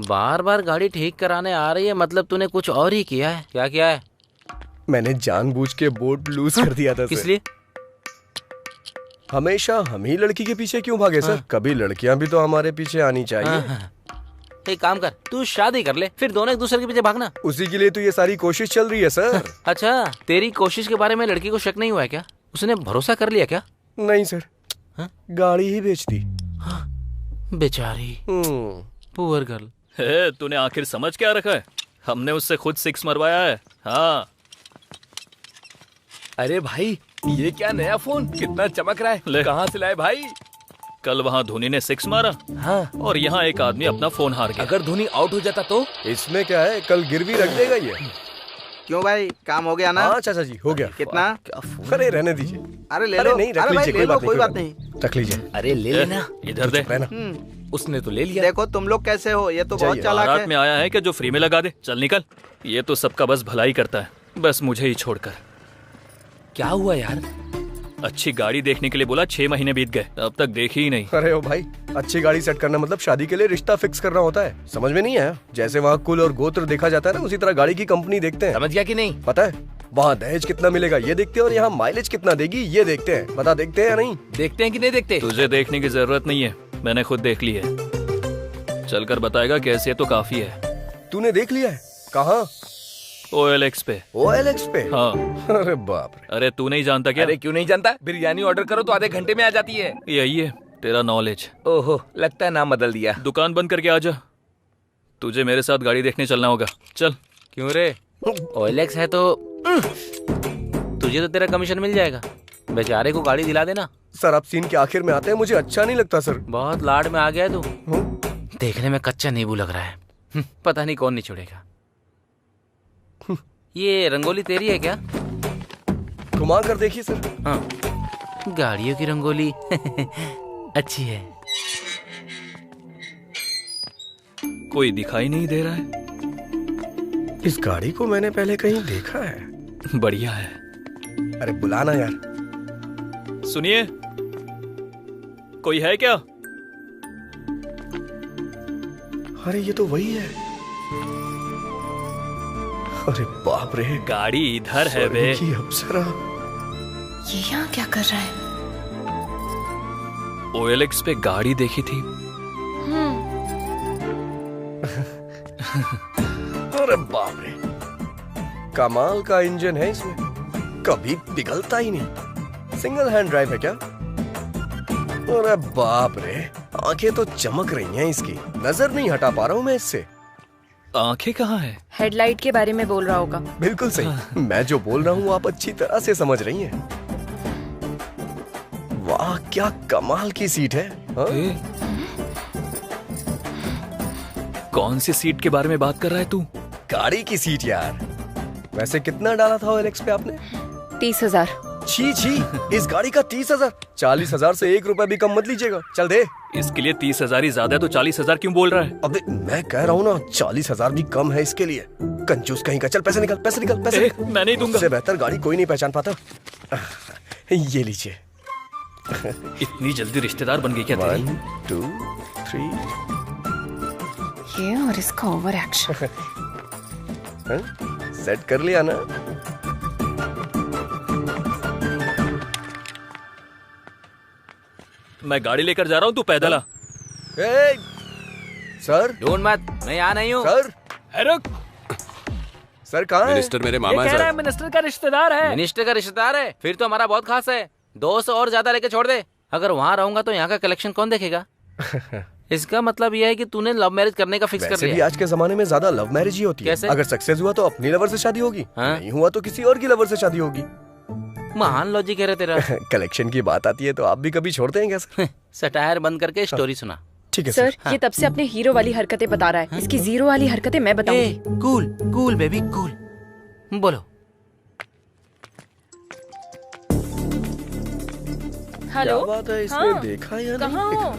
बार बार गाड़ी ठीक कराने आ रही है, मतलब तूने कुछ और ही किया है। क्या किया है? मैंने जानबूझ के बोर्ड लूज कर दिया था। किस लिए? हमेशा हम ही लड़की के पीछे क्यों भागे सर? कभी लड़कियां भी तो हमारे पीछे आनी चाहिए। एक काम कर, तू शादी कर ले, फिर दोनों एक दूसरे के पीछे भागना। उसी के लिए तो ये सारी कोशिश चल रही है सर। अच्छा, तेरी कोशिश के बारे में लड़की को शक नहीं हुआ है क्या? उसने भरोसा कर लिया क्या? नहीं सर। गाड़ी ही बेच दी। बेचारी पुअर गर्ल। तूने आखिर समझ क्या रखा है? हमने उससे खुद 6 मरवाया है। हाँ। अरे भाई, ये क्या नया फोन? कितना चमक रहा है। कहाँ से लाए भाई? कल वहाँ धोनी ने 6 मारा। हाँ। और यहाँ एक आदमी अपना फोन हार गया। अगर धोनी आउट हो जाता तो? इसमें क्या है, कल गिरवी रख देगा ये। क्यों भाई, काम हो गया ना? हाँ चाचा जी, हो गया। कितना? अरे रहने दीजिए। अरे ले लो। नहीं रख लीजिए, कोई बात नहीं। रख लीजिए। अरे ले लेना। इधर दे। उसने तो ले लिया। देखो तुम लोग कैसे हो, ये तो बहुत चालाक है। रात में आया है कि जो फ्री में लगा दे। चल निकल। ये तो सबका बस भलाई करता है, बस मुझे ही छोड़कर। क्या हुआ यार? अच्छी गाड़ी देखने के लिए बोला, 6 महीने बीत गए, अब तक देखी ही नहीं। अरे ओ भाई, अच्छी गाड़ी सेट करना मतलब शादी के लिए रिश्ता फिक्स करना होता है। समझ में नहीं आया? जैसे वहाँ कुल और गोत्र देखा जाता है ना, उसी तरह गाड़ी की कंपनी देखते हैं। समझ गया कि नहीं? पता है, वहाँ दहेज कितना मिलेगा ये देखते हैं और यहाँ माइलेज कितना देगी ये देखते हैं। बता, देखते हैं या नहीं? देखते हैं कि नहीं देखते? तुझे देखने की जरूरत नहीं है, मैंने खुद देख ली है। चलकर बताएगा कैसे, तो काफी है। तूने देख लिया है? कहाँ? OLX पे। OLX पे? हाँ। अरे बाप रे। अरे तू नहीं जानता क्या? अरे क्यों नहीं जानता? बिरयानी ऑर्डर करो तो आधे घंटे में आ जाती है। यही है तेरा नॉलेज। ओहो, लगता है नाम बदल दिया। दुकान बंद करके आ जा, तुझे मेरे साथ गाड़ी देखने चलना होगा। चल। क्यों रे? OLX है तो तुझे तो तेरा कमीशन मिल जाएगा, बेचारे को गाड़ी दिला देना। सर आप सीन के आखिर में आते हैं, मुझे अच्छा नहीं लगता सर। बहुत लाड में आ गया है तू। देखने में कच्चा नींबू लग रहा है, पता नहीं कौन नहीं छोड़ेगा। ये रंगोली तेरी है क्या? घुमा कर देखिए सर। हाँ, गाड़ियों की रंगोली अच्छी है। कोई दिखाई नहीं दे रहा है। इस गाड़ी को मैंने पहले कहीं देखा है। बढ़िया है। अरे बुलाना यार। सुनिए, कोई है क्या? अरे ये तो वही है। अरे बाप रे, गाड़ी इधर है बे। की अप्सरा। ये यहाँ क्या कर रहा है? OLX पे गाड़ी देखी थी। अरे बाप रे, कमाल का इंजन है इसमें, कभी पिघलता ही नहीं। सिंगल हैंड ड्राइव है क्या? अरे बाप रे, आंखें तो चमक रही हैं इसकी, नजर नहीं हटा पा रहा हूं मैं इससे। आंखें कहाँ है? हेडलाइट के बारे में बोल रहा होगा। बिल्कुल सही। मैं जो बोल रहा हूँ आप अच्छी तरह से समझ रही हैं। वाह क्या कमाल की सीट है। कौन सी सीट के बारे में बात कर रहा है तू? गाड़ी की सीट यार। वैसे कितना डाला था OLX पे आपने? 30,000। छी छी, इस गाड़ी का 30,000। 40,000 से 1 रुपया भी कम मत लीजिएगा, चल दे। इसके लिए 30,000 ही ज्यादा है तो 40,000 क्यों बोल रहा है? अबे मैं कह रहा हूँ ना, 40,000 भी कम है इसके लिए। कंजूस कहीं का। चल पैसे निकल, पैसे निकल, पैसे। मैं नहीं दूंगा। इससे बेहतर गाड़ी कोई नहीं पहचान पाता। ये लीजिए। इतनी जल्दी रिश्तेदार बन गई क्या तेरी? 1 2 3। ये और इसका ओवर एक्शन। सेट कर लिया ना? मैं गाड़ी लेकर जा रहा हूँ, तू पैदल आ। सर ढूंढ मत, मैं यहाँ नहीं हूँ। सर रुक। सर कहाँ है? मिनिस्टर मेरे मामा है सर। मिनिस्टर का रिश्तेदार है। मिनिस्टर का रिश्तेदार है? फिर तो हमारा बहुत खास है। 200 और ज्यादा लेके छोड़ दे। अगर वहाँ रहूंगा तो यहाँ का कलेक्शन कौन देखेगा? इसका मतलब यह है कि तूने लव मैरिज करने का फिक्स कर वैसे लिया। भी आज के जमाने में ज्यादा लव मैरिज ही होती है। कैसे? अगर सक्सेस हुआ तो अपनी लवर से शादी होगी, नहीं हुआ तो किसी और की लवर से शादी होगी। महान लॉजिक है तेरा। कलेक्शन की बात आती है तो आप भी कभी छोड़ते हैं क्या सर? सटायर बंद करके स्टोरी सुना। ठीक है सर। ये तब से अपने हीरो वाली हरकतें बता रहा है। इसकी जीरो वाली हरकतें मैं बताऊंगी। Cool cool baby cool. बोलो। हेलो, क्या बात है, इसने देखा या नहीं? कहाँ हो?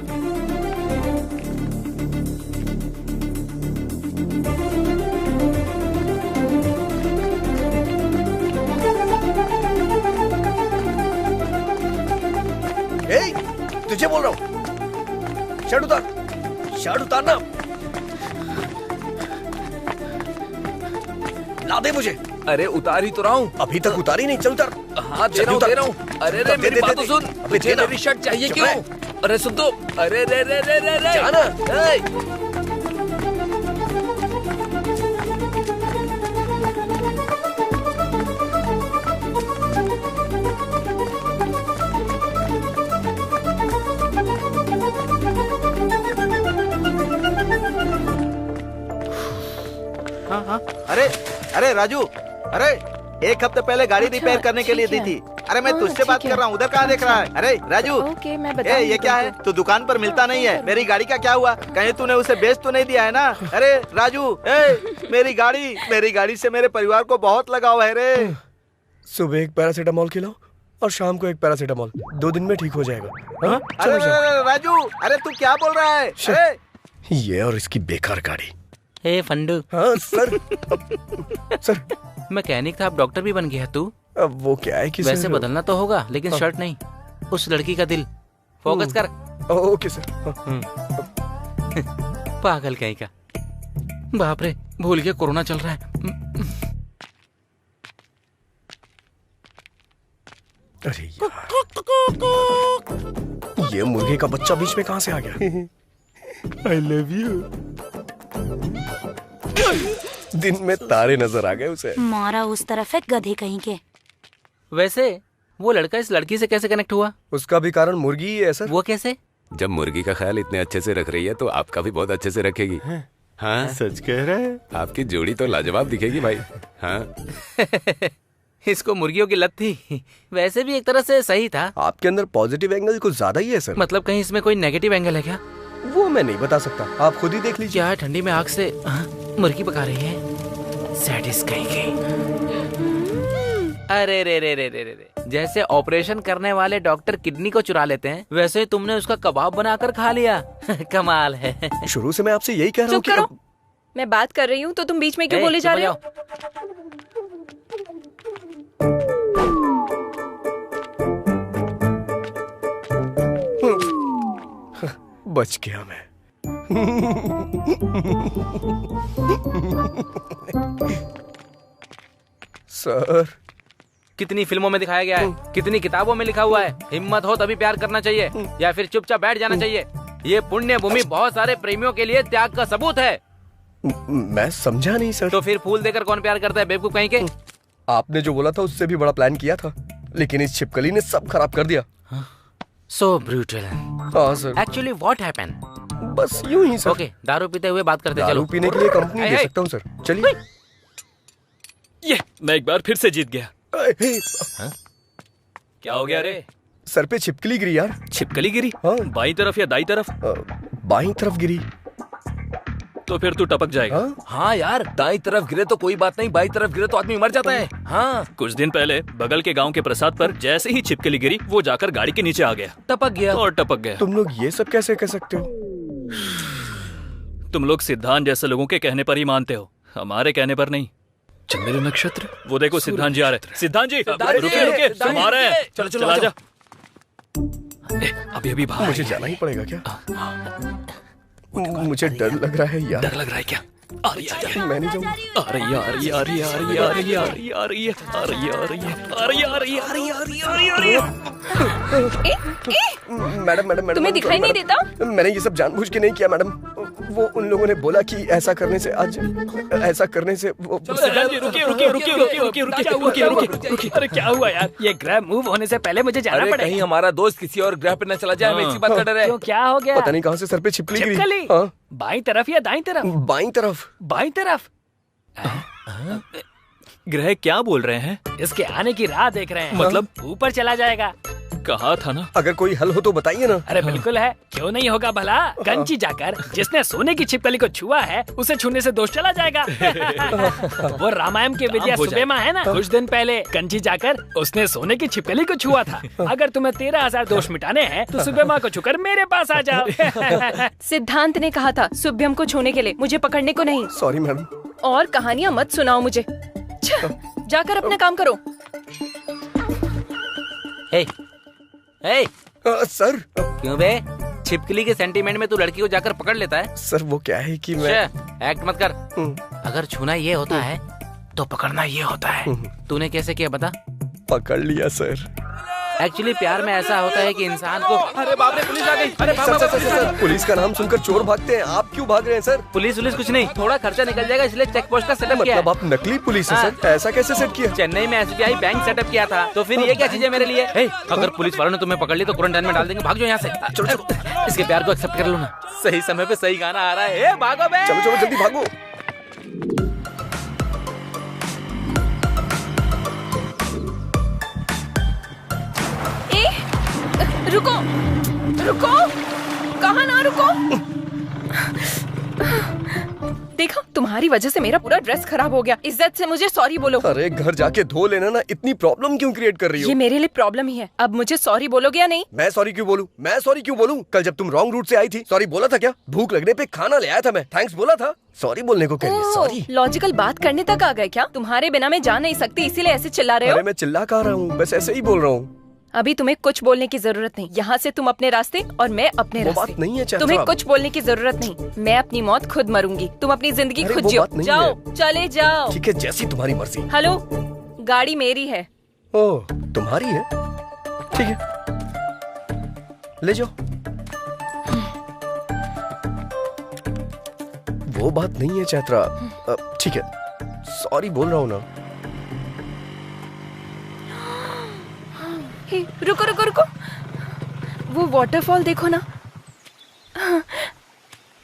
तुझे बोल रहा हूँ, शर्ट उतार, शर्ट उतारना। ला दे मुझे। अरे उतार ही तो रहा हूँ। अभी तक उतारी नहीं, चल उतार। हाँ दे रहा हूँ। अरे रे मेरी बात तो सुन। तुझे मेरी शर्ट चाहिए क्यों? अरे सुन तो। अरे रे रे रे रे रे। जाना। हाँ। अरे अरे राजू, अरे 1 हफ्ते पहले गाड़ी रिपेयर करने के लिए दी थी। अरे मैं तुझसे बात कर रहा हूँ, उधर कहाँ देख रहा है? अरे राजू, ओके, मैं बताऊंगी ये क्या है? तू दुकान पर मिलता नहीं है। मेरी गाड़ी का क्या हुआ? कहीं तूने उसे बेच तो नहीं दिया है ना? अरे राजू, मेरी गाड़ी से मेरे परिवार को बहुत लगाव है रे। सुबह एक पैरासीटामोल खिलाओ और शाम को एक पैरासीटामोल, 2 दिन में ठीक हो जाएगा। अरे राजू, अरे तू क्या बोल रहा है? अरे ये और इसकी बेकार गाड़ी। ए फंडू। हाँ सर। सर मैकेनिक था, अब डॉक्टर भी बन गया तू। अब वो क्या है कि वैसे बदलना तो होगा, लेकिन शर्ट नहीं, उस लड़की का दिल। फोकस कर। Okay sir. पागल कहीं का। बाप रे, भूल गया कोरोना चल रहा है। अरे यार, ये मुर्गे का बच्चा बीच में कहाँ से आ गया? I love you। दिन में तारे नजर आ गए उसे। मारा उस तरफ है गधे कहीं के। वैसे वो लड़का इस लड़की से कैसे कनेक्ट हुआ? उसका भी कारण मुर्गी ही है सर। वो कैसे? जब मुर्गी का ख्याल इतने अच्छे से रख रही है तो आपका भी बहुत अच्छे से रखेगी। हाँ सच कह रहे हैं। आपकी जोड़ी तो लाजवाब दिखेगी भाई। हाँ इसको मुर्गियों की लत थी। वैसे भी एक तरह से सही था। आपके अंदर पॉजिटिव एंगल कुछ ज्यादा ही है सर। मतलब कहीं इसमें कोई नेगेटिव एंगल है क्या? वो मैं नहीं बता सकता, आप खुद ही देख लीजिए। क्या ठंडी में आग से मुर्गी पका रही है? सैडिस्ट कहीं। अरे रे रे रे रे रे, जैसे ऑपरेशन करने वाले डॉक्टर किडनी को चुरा लेते हैं, वैसे तुमने उसका कबाब बनाकर खा लिया। कमाल है। शुरू से मैं आपसे यही कह रहा हूँ कि मैं बात कर रही हूँ तो तुम बीच में क्यों बोले जा रहे हो? बच गया मैं। सर, कितनी फिल्मों में दिखाया गया है, कितनी किताबों में लिखा हुआ है, हिम्मत हो तभी प्यार करना चाहिए या फिर चुपचाप बैठ जाना चाहिए। ये पुण्य भूमि बहुत सारे प्रेमियों के लिए त्याग का सबूत है। मैं समझा नहीं सर। तो फिर फूल देकर कौन प्यार करता है बेवकूफ कहीं के? आपने जो बोला था उससे भी बड़ा प्लान किया था, लेकिन इस छिपकली ने सब खराब कर दिया। सो ब्रूटल। हाँ सर। Actually what happened? बस यूं ही सर। ओके, दारू पीते हुए बात करते चलो। दारू पीने के लिए कंपनी दे सकता हूँ सर, चलिए। ये मैं एक बार फिर से जीत गया। क्या हो गया रे? सर पे छिपकली गिरी यार। छिपकली गिरी? हाँ। बाईं तरफ या दाईं तरफ? बाईं तरफ गिरी। तो फिर तू टपक जाएगा। हाँ यार, दाईं तरफ गिरे तो कोई बात नहीं, बाईं तरफ गिरे तो आदमी मर जाता है। हाँ। कुछ दिन पहले बगल के गांव के प्रसाद पर जैसे ही छिपकली गिरी, वो जाकर गाड़ी के नीचे आ गया, टपक गया और टपक गया। तुम लोग ये सब कैसे कह सकते हो? तुम लोग सिद्धांत जैसे लोगों के कहने पर ही मानते हो, हमारे कहने पर नहीं। चंद्र नक्षत्र। वो देखो सिद्धांत जी आ रहे। सिद्धांत जी रुके रुके, तुम आ रहे हैं। चलो चला जा। अभी अभी बाहर मुझे जाना ही पड़ेगा क्या? मुझे डर लग रहा है यार। डर लग रहा है क्या? आ रही है। मैं नहीं जाऊंगा। आ रही है, आ रही है, आ रही है, आ रही है, आ रही है, आ रही है, आ रही है, आ रही है, आ रही है, आ रही है, आ रही है, आ रही है, आ रही है, आ रही है। मैडम मैडम मैडम, तुम्हें दिखाई नहीं देता? मैंने ये सब जानबूझ के नहीं किया मैडम। वो उन लोगों ने बोला कि ऐसा करने से आज ऐसा करने से वो। सिद्धांत जी रुकिए रुकिए रुकिए रुकिए रुकिए रुकिए रुकिए रुकिए। अरे क्या हुआ यार? ये ग्रह मूव होने से पहले मुझे जाना पड़ेगा। कहीं हमारा दोस्त किसी और ग्रह पे न चला जाए, हमें इसी बात का डर है। क्यों, क्या हो गया? पता नहीं कहाँ से सर पे छिपकली गिरी। छिपकली? हाँ। बाईं तरफ या दाईं तरफ? बाईं तरफ। बाईं तरफ? ग्रह क्या बोल रहे हैं? इसके आने की राह देख रहे हैं। मतलब ऊपर चला जाएगा। कहा था ना। अगर कोई हल हो तो बताइए ना। अरे बिल्कुल है, क्यों नहीं होगा भला। कंची जाकर जिसने सोने की छिपकली को छुआ है, उसे छूने से दोष चला जाएगा। वो रामायण के विजय सुबेमा है ना, कुछ दिन पहले कंची जाकर उसने सोने की छिपकली को छुआ था। अगर तुम्हें 13,000 दोष मिटाने हैं तो सुबेमा को छूकर मेरे पास आ जाओ। सिद्धांत ने कहा था शुभ्यम को छूने के लिए, मुझे पकड़ने को नहीं। Sorry ma'am. और कहानियाँ मत सुनाओ मुझे। जाकर अपना काम करो। सर। क्यों बे? छिपकली के सेंटीमेंट में तू लड़की को जाकर पकड़ लेता है? सर वो क्या है कि मैं एक्ट मत कर। अगर छूना ये होता है तो पकड़ना ये होता है। तूने कैसे किया बता? पकड़ लिया सर। एक्चुअली प्यार में ऐसा होता है कि इंसान को। अरे बाप रे, पुलिस आ गई। अरे सर, पुलिस का नाम सुनकर चोर भागते हैं, आप क्यों भाग रहे हैं सर? पुलिस कुछ नहीं, थोड़ा खर्चा निकल जाएगा इसलिए चेक पोस्ट का सेटअप किया। मतलब आप नकली पुलिस है सर? ऐसा कैसे सेट किया? चेन्नई में SBI बैंक सेटअप किया था, तो फिर ये क्या चीज है मेरे लिए? अगर पुलिस वालों ने तुम्हें पकड़ ली तो क्वारंटाइन में डाल देंगे। भाग जाओ यहाँ से। चलो इसके प्यार को एक्सेप्ट कर लो ना। सही समय पे सही गाना आ रहा है। भागो बे। चलो जल्दी भागो। रुको रुको, कहाँ ना रुको। देखो तुम्हारी वजह से मेरा पूरा ड्रेस खराब हो गया। इज्जत से मुझे सॉरी बोलो। अरे घर जाके धो लेना ना, इतनी प्रॉब्लम क्यों क्रिएट कर रही हो? ये मेरे लिए प्रॉब्लम ही है। अब मुझे सॉरी बोलोगे या नहीं? मैं सॉरी क्यों बोलूं? मैं सॉरी क्यों बोलूं? कल जब तुम रॉन्ग रूट से आई थी सॉरी बोला था क्या? भूख लगने पे खाना ले आया था मैं, थैंक्स बोला था। सॉरी बोलने को कह रही है? सॉरी लॉजिकल बात करने तक आ गए क्या? तुम्हारे बिना मैं जा नहीं सकती इसीलिए ऐसे चिल्ला रहे हो? अरे मैं चिल्ला कहाँ रहा हूँ, बस ऐसे ही बोल रहा हूँ। अभी तुम्हें कुछ बोलने की जरूरत नहीं। यहाँ से तुम अपने रास्ते और मैं अपने रास्ते। बात नहीं है चैत्रा। तुम्हें कुछ बोलने की जरूरत नहीं। मैं अपनी मौत खुद मरूंगी, तुम अपनी जिंदगी खुद जियो। जाओ, चले जाओ। ठीक है, जैसी तुम्हारी मर्जी। हेलो, गाड़ी मेरी है। ओह, तुम्हारी है? ठीक है, ले जाओ। वो बात नहीं है चैत्रा। ठीक है, सॉरी बोल रहा हूँ ना। रुको रुको रुको, वो वाटरफॉल देखो ना।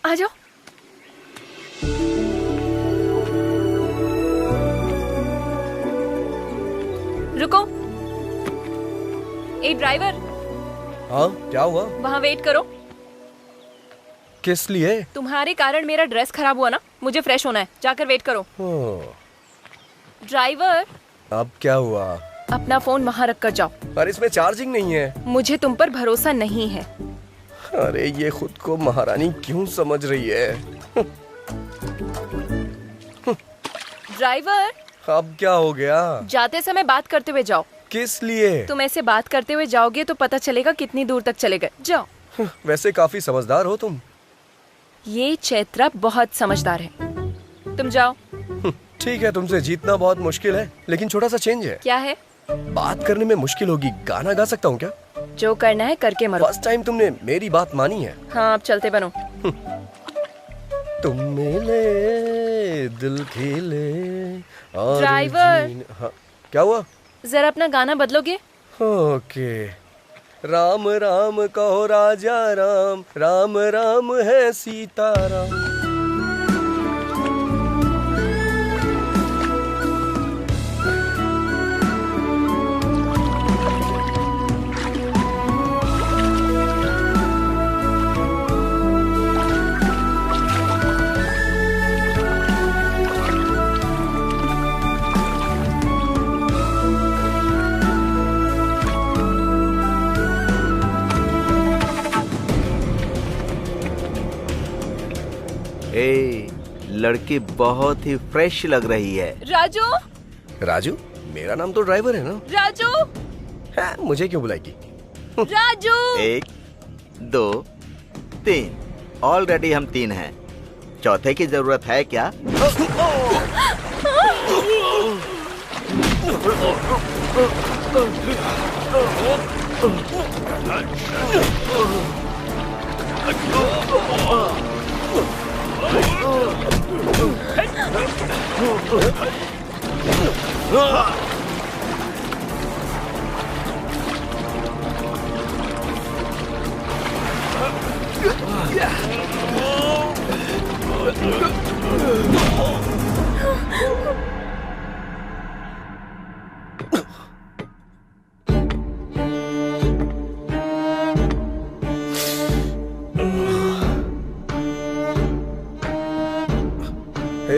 आ जाओ। रुको। ए ड्राइवर, हाँ क्या हुआ? वहाँ वेट करो। किस लिए? तुम्हारे कारण मेरा ड्रेस खराब हुआ ना, मुझे फ्रेश होना है, जाकर वेट करो। ड्राइवर, अब क्या हुआ? अपना फोन वहाँ रख कर जाओ। पर इसमें चार्जिंग नहीं है। मुझे तुम पर भरोसा नहीं है। अरे ये खुद को महारानी क्यों समझ रही है? ड्राइवर, अब क्या हो गया? जाते समय बात करते हुए जाओ। किस लिए? तुम ऐसे बात करते हुए जाओगे तो पता चलेगा कितनी दूर तक चले गए। जाओ। वैसे काफी समझदार हो तुम। ये चैत्रा बहुत समझदार है। तुम जाओ। ठीक है, तुमसे जीतना बहुत मुश्किल है, लेकिन छोटा सा चेंज है। क्या है? बात करने में मुश्किल होगी, गाना गा सकता हूँ क्या? जो करना है करके मरो। फर्स्ट टाइम तुमने मेरी बात मानी है। हाँ, अब चलते बनो। तुम मिले दिल खिले और ड्राइवर। हाँ, क्या हुआ? जरा अपना गाना बदलोगे? ओके। राम राम कहो राजा राम, राम राम है सीताराम। ए, लड़की बहुत ही फ्रेश लग रही है। राजू। राजू? मेरा नाम तो ड्राइवर है ना। राजू। है, मुझे क्यों बुलाएगी? राजू। 1 2 3, ऑलरेडी हम 3 हैं। चौथे की जरूरत है क्या?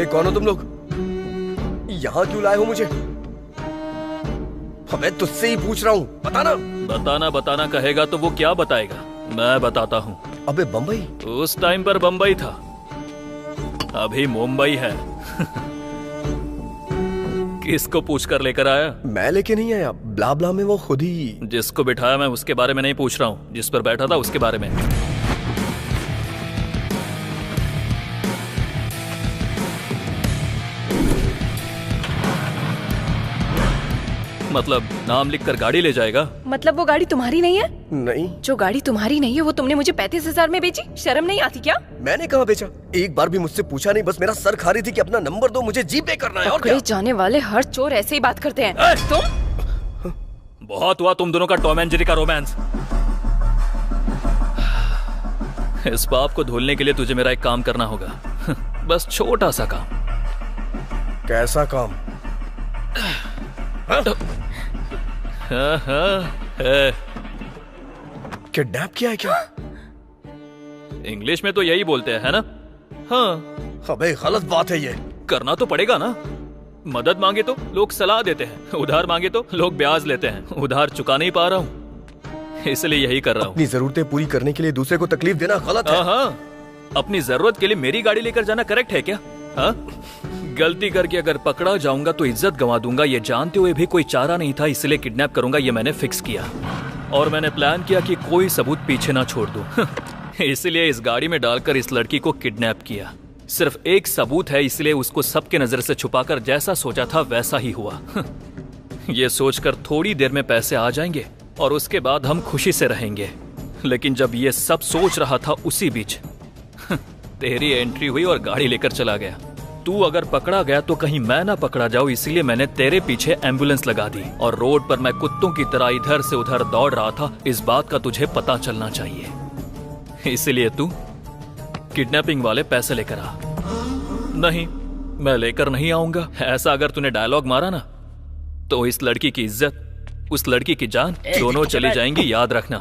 कौन हो तुम लोग? यहाँ क्यों लाए हो मुझे? मैं तुझसे ही पूछ रहा हूँ, बताना। बताना कहेगा तो वो क्या बताएगा? मैं बताता हूँ। अबे बम्बई? उस टाइम पर बम्बई था, अभी मुंबई है। किसको पूछ कर लेकर आया? मैं लेके नहीं आया, ब्ला ब्ला में वो खुद ही। जिसको बिठाया मैं उसके बारे में नहीं पूछ रहा हूँ, जिस पर बैठा था उसके बारे में। मतलब नाम लिखकर गाड़ी ले जाएगा? मतलब वो गाड़ी तुम्हारी नहीं है? नहीं। जो गाड़ी तुम्हारी नहीं है वो तुमने मुझे 35,000 में बेची? शर्म नहीं आती क्या? मैंने कहाँ बेचा? एक बार भी मुझसे पूछा नहीं, बस मेरा सर खा रही थी कि अपना नंबर दो, मुझे जीपे करना है। और क्या? जाने वाले हर चोर ऐसे ही बात करते हैं। तुम? बहुत हुआ तुम दोनों का टॉम एंड जेरी का रोमांस। इस पाप को धुलने के लिए तुझे मेरा एक काम करना होगा। बस छोटा सा काम। कैसा काम? किडनैप किया है क्या? इंग्लिश में तो यही बोलते हैं, है ना? हाँ। अबे गलत बात है ये। करना तो पड़ेगा ना। मदद मांगे तो लोग सलाह देते हैं, उधार मांगे तो लोग ब्याज लेते हैं। उधार चुका नहीं पा रहा हूँ, इसलिए यही कर रहा हूँ। अपनी जरूरतें पूरी करने के लिए दूसरे को तकलीफ देना गलत है। हाँ, अपनी जरूरत के लिए मेरी गाड़ी लेकर जाना करेक्ट है क्या? हाँ? गलती करके अगर पकड़ा जाऊंगा तो इज्जत गंवा दूंगा, ये जानते हुए भी कोई चारा नहीं था, इसलिए किडनैप करूंगा ये मैंने फिक्स किया। और मैंने प्लान किया कि कोई सबूत पीछे ना छोड़ दूं। इसलिए इस गाड़ी में डालकर इस लड़की को किडनैप किया। सिर्फ एक सबूत है, इसलिए उसको सबके नजर से छुपाकर जैसा सोचा था वैसा ही हुआ। ये सोचकर थोड़ी देर में पैसे आ जाएंगे और उसके बाद हम खुशी से रहेंगे। लेकिन जब ये सब सोच रहा था उसी बीच तेरी एंट्री हुई और गाड़ी लेकर चला गया। तू अगर पकड़ा गया तो कहीं मैं ना पकड़ा जाऊं, इसलिए मैंने तेरे पीछे एम्बुलेंस लगा दी। और रोड पर मैं कुत्तों की तरह इधर से उधर दौड़ रहा था, इस बात का तुझे पता चलना चाहिए। इसलिए तू किडनैपिंग वाले पैसे लेकर आ। नहीं, मैं लेकर नहीं आऊंगा। ऐसा अगर तूने डायलॉग मारा ना तो इस लड़की की इज्जत, उस लड़की की जान दोनों चली जाएंगी, याद रखना।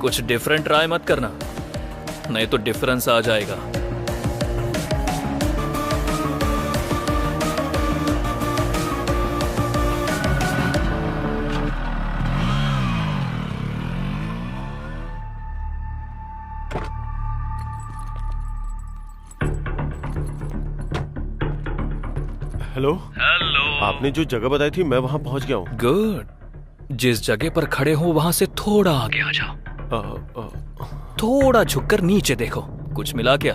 कुछ डिफरेंट ट्राई मत करना, नहीं तो डिफरेंस आ जाएगा। हेलो हेलो, आपने जो जगह बताई थी मैं वहां पहुंच गया हूँ। गुड। जिस जगह पर खड़े हो वहां से थोड़ा आगे आ जाओ। थोड़ा झुककर नीचे देखो, कुछ मिला क्या?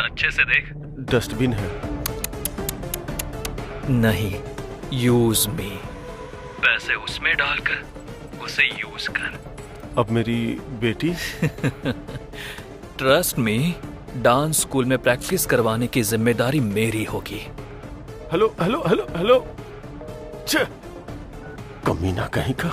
अच्छे से देख। डस्टबिन है। नहीं, यूज मी। पैसे उसमें डालकर उसे यूज कर। अब मेरी बेटी? ट्रस्ट मी, डांस स्कूल में प्रैक्टिस करवाने की जिम्मेदारी मेरी होगी। हेलो हेलो हेलो हेलो, कमीना कहीं का।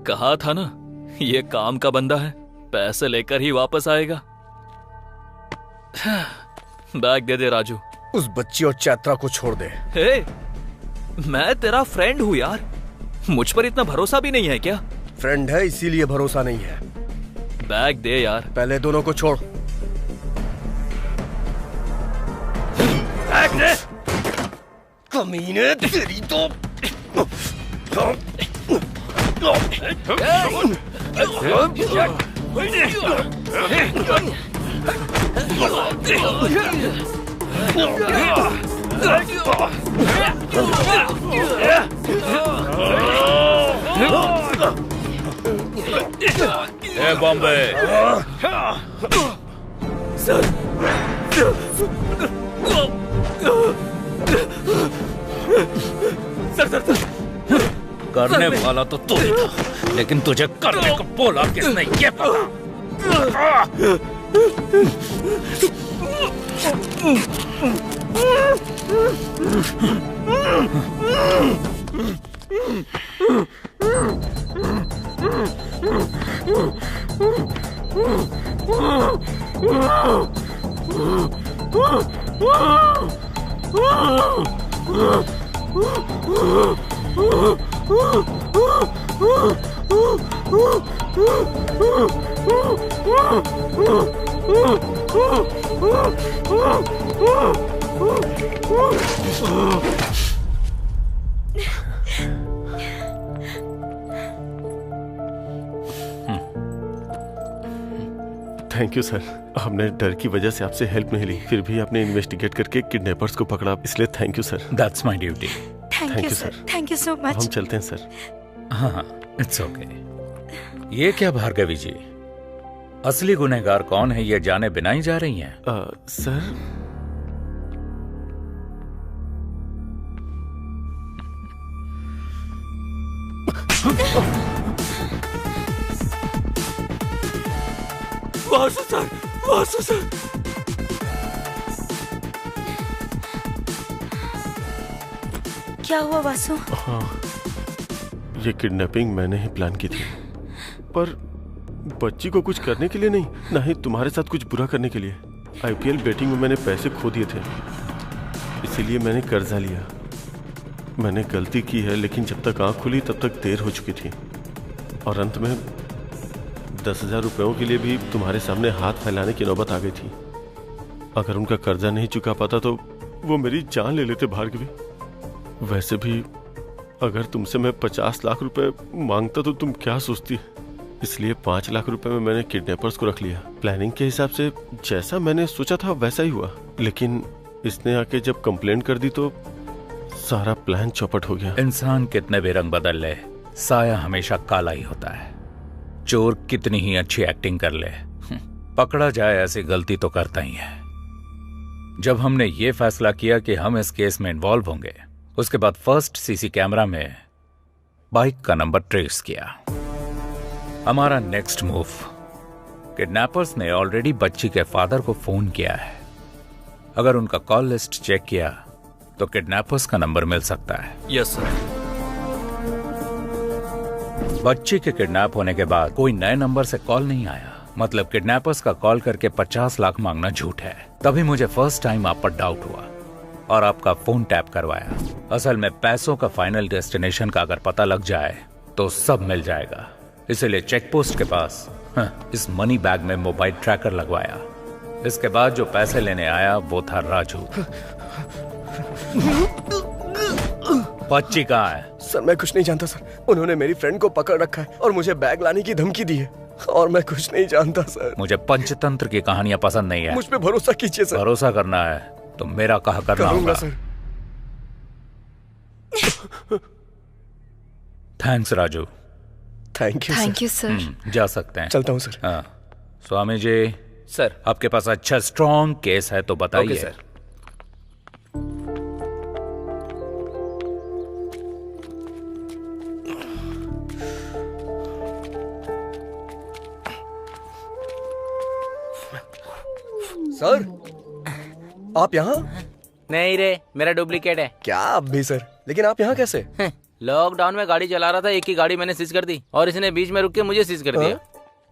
कहा था ना, ये काम का बंदा है, पैसे लेकर ही वापस आएगा। बैग दे दे राजू। उस बच्ची और चैत्रा को छोड़ दे। हे, मैं तेरा फ्रेंड हूँ यार, मुझ पर इतना भरोसा भी नहीं है क्या? फ्रेंड है इसीलिए भरोसा नहीं है। बैग दे यार। पहले दोनों को छोड़। बैग दे। कमीने तेरी तो। ए बॉम्बे, सर, करने वाला तो तू ही था, लेकिन तुझे करने को बोला किसने ये पता? थैंक यू सर, हमने डर की वजह से आपसे हेल्प नहीं ली, फिर भी आपने इन्वेस्टिगेट करके किडनैपर्स को पकड़ा, इसलिए thank you sir. That's my duty. Thank you sir, thank you so much. हम चलते हैं सर। हाँ, इट्स ओके। ये क्या भार्गवी जी, असली गुनहगार कौन है ये जाने बिना ही जा रही हैं? Sir Vasu sir, Vasu sir. क्या हुआ वासु? हाँ, ये किडनैपिंग मैंने ही प्लान की थी, पर बच्ची को कुछ करने के लिए नहीं, ना ही तुम्हारे साथ कुछ बुरा करने के लिए। IPL बेटिंग में मैंने पैसे खो दिए थे, इसीलिए मैंने कर्जा लिया। मैंने गलती की है, लेकिन जब तक आंख खुली तब तक देर हो चुकी थी, और अंत में 10,000 रुपयों के लिए भी तुम्हारे सामने हाथ फैलाने की नौबत आ गई थी। अगर उनका कर्जा नहीं चुका पाता तो वो मेरी जान ले लेते भार्गवी। वैसे भी अगर तुमसे मैं 50 लाख रुपए मांगता तो तुम क्या सोचती? इसलिए 5 लाख रुपए में मैंने किडनैपर्स को रख लिया। प्लानिंग के हिसाब से जैसा मैंने सोचा था वैसा ही हुआ, लेकिन इसने आके जब कंप्लेंट कर दी तो सारा प्लान चौपट हो गया। इंसान कितने भी रंग बदल ले, साया हमेशा काला ही होता है। चोर कितनी ही अच्छी एक्टिंग कर ले, पकड़ा जाए ऐसी गलती तो करता ही है। जब हमने ये फैसला किया कि हम इस केस में इन्वॉल्व होंगे, उसके बाद फर्स्ट सीसी कैमरा में बाइक का नंबर ट्रेस किया। हमारा नेक्स्ट मूव, किडनैपर्स ने ऑलरेडी बच्ची के फादर को फोन किया है। अगर उनका कॉल लिस्ट चेक किया तो किडनैपर्स का नंबर मिल सकता है। Yes sir. बच्ची के किडनैप होने के बाद कोई नए नंबर से कॉल नहीं आया, मतलब किडनैपर्स का कॉल करके 50 लाख मांगना झूठ है। तभी मुझे फर्स्ट टाइम आप पर डाउट हुआ और आपका फोन टैप करवाया। असल में पैसों का फाइनल डेस्टिनेशन का अगर पता लग जाए तो सब मिल जाएगा, इसलिए चेक पोस्ट के पास इस मनी बैग में मोबाइल ट्रैकर लगवाया। इसके बाद जो पैसे लेने आया वो था राजू। बच्ची कहाँ है? सर मैं कुछ नहीं जानता सर, उन्होंने मेरी फ्रेंड को पकड़ रखा है और मुझे बैग लाने की धमकी दी है, और मैं कुछ नहीं जानता सर। मुझे पंचतंत्र की कहानियां पसंद नहीं है। मुझ पे भरोसा कीजिए सर। भरोसा करना है तो मेरा कहा करना होगा sir. Thanks Raju. Thank you. Thank you sir. जा सकते हैं। चलता हूँ सर। हाँ स्वामी जी। सर आपके पास अच्छा स्ट्रॉन्ग केस है तो बताइए। Okay sir. सर आप यहाँ? नहीं रे, मेरा डुप्लीकेट है। क्या आप भी सर? लेकिन आप यहाँ कैसे? लॉकडाउन में गाड़ी चला रहा था, एक ही गाड़ी मैंने सीज कर दी और इसने बीच में रुक के मुझे सीज कर दिया।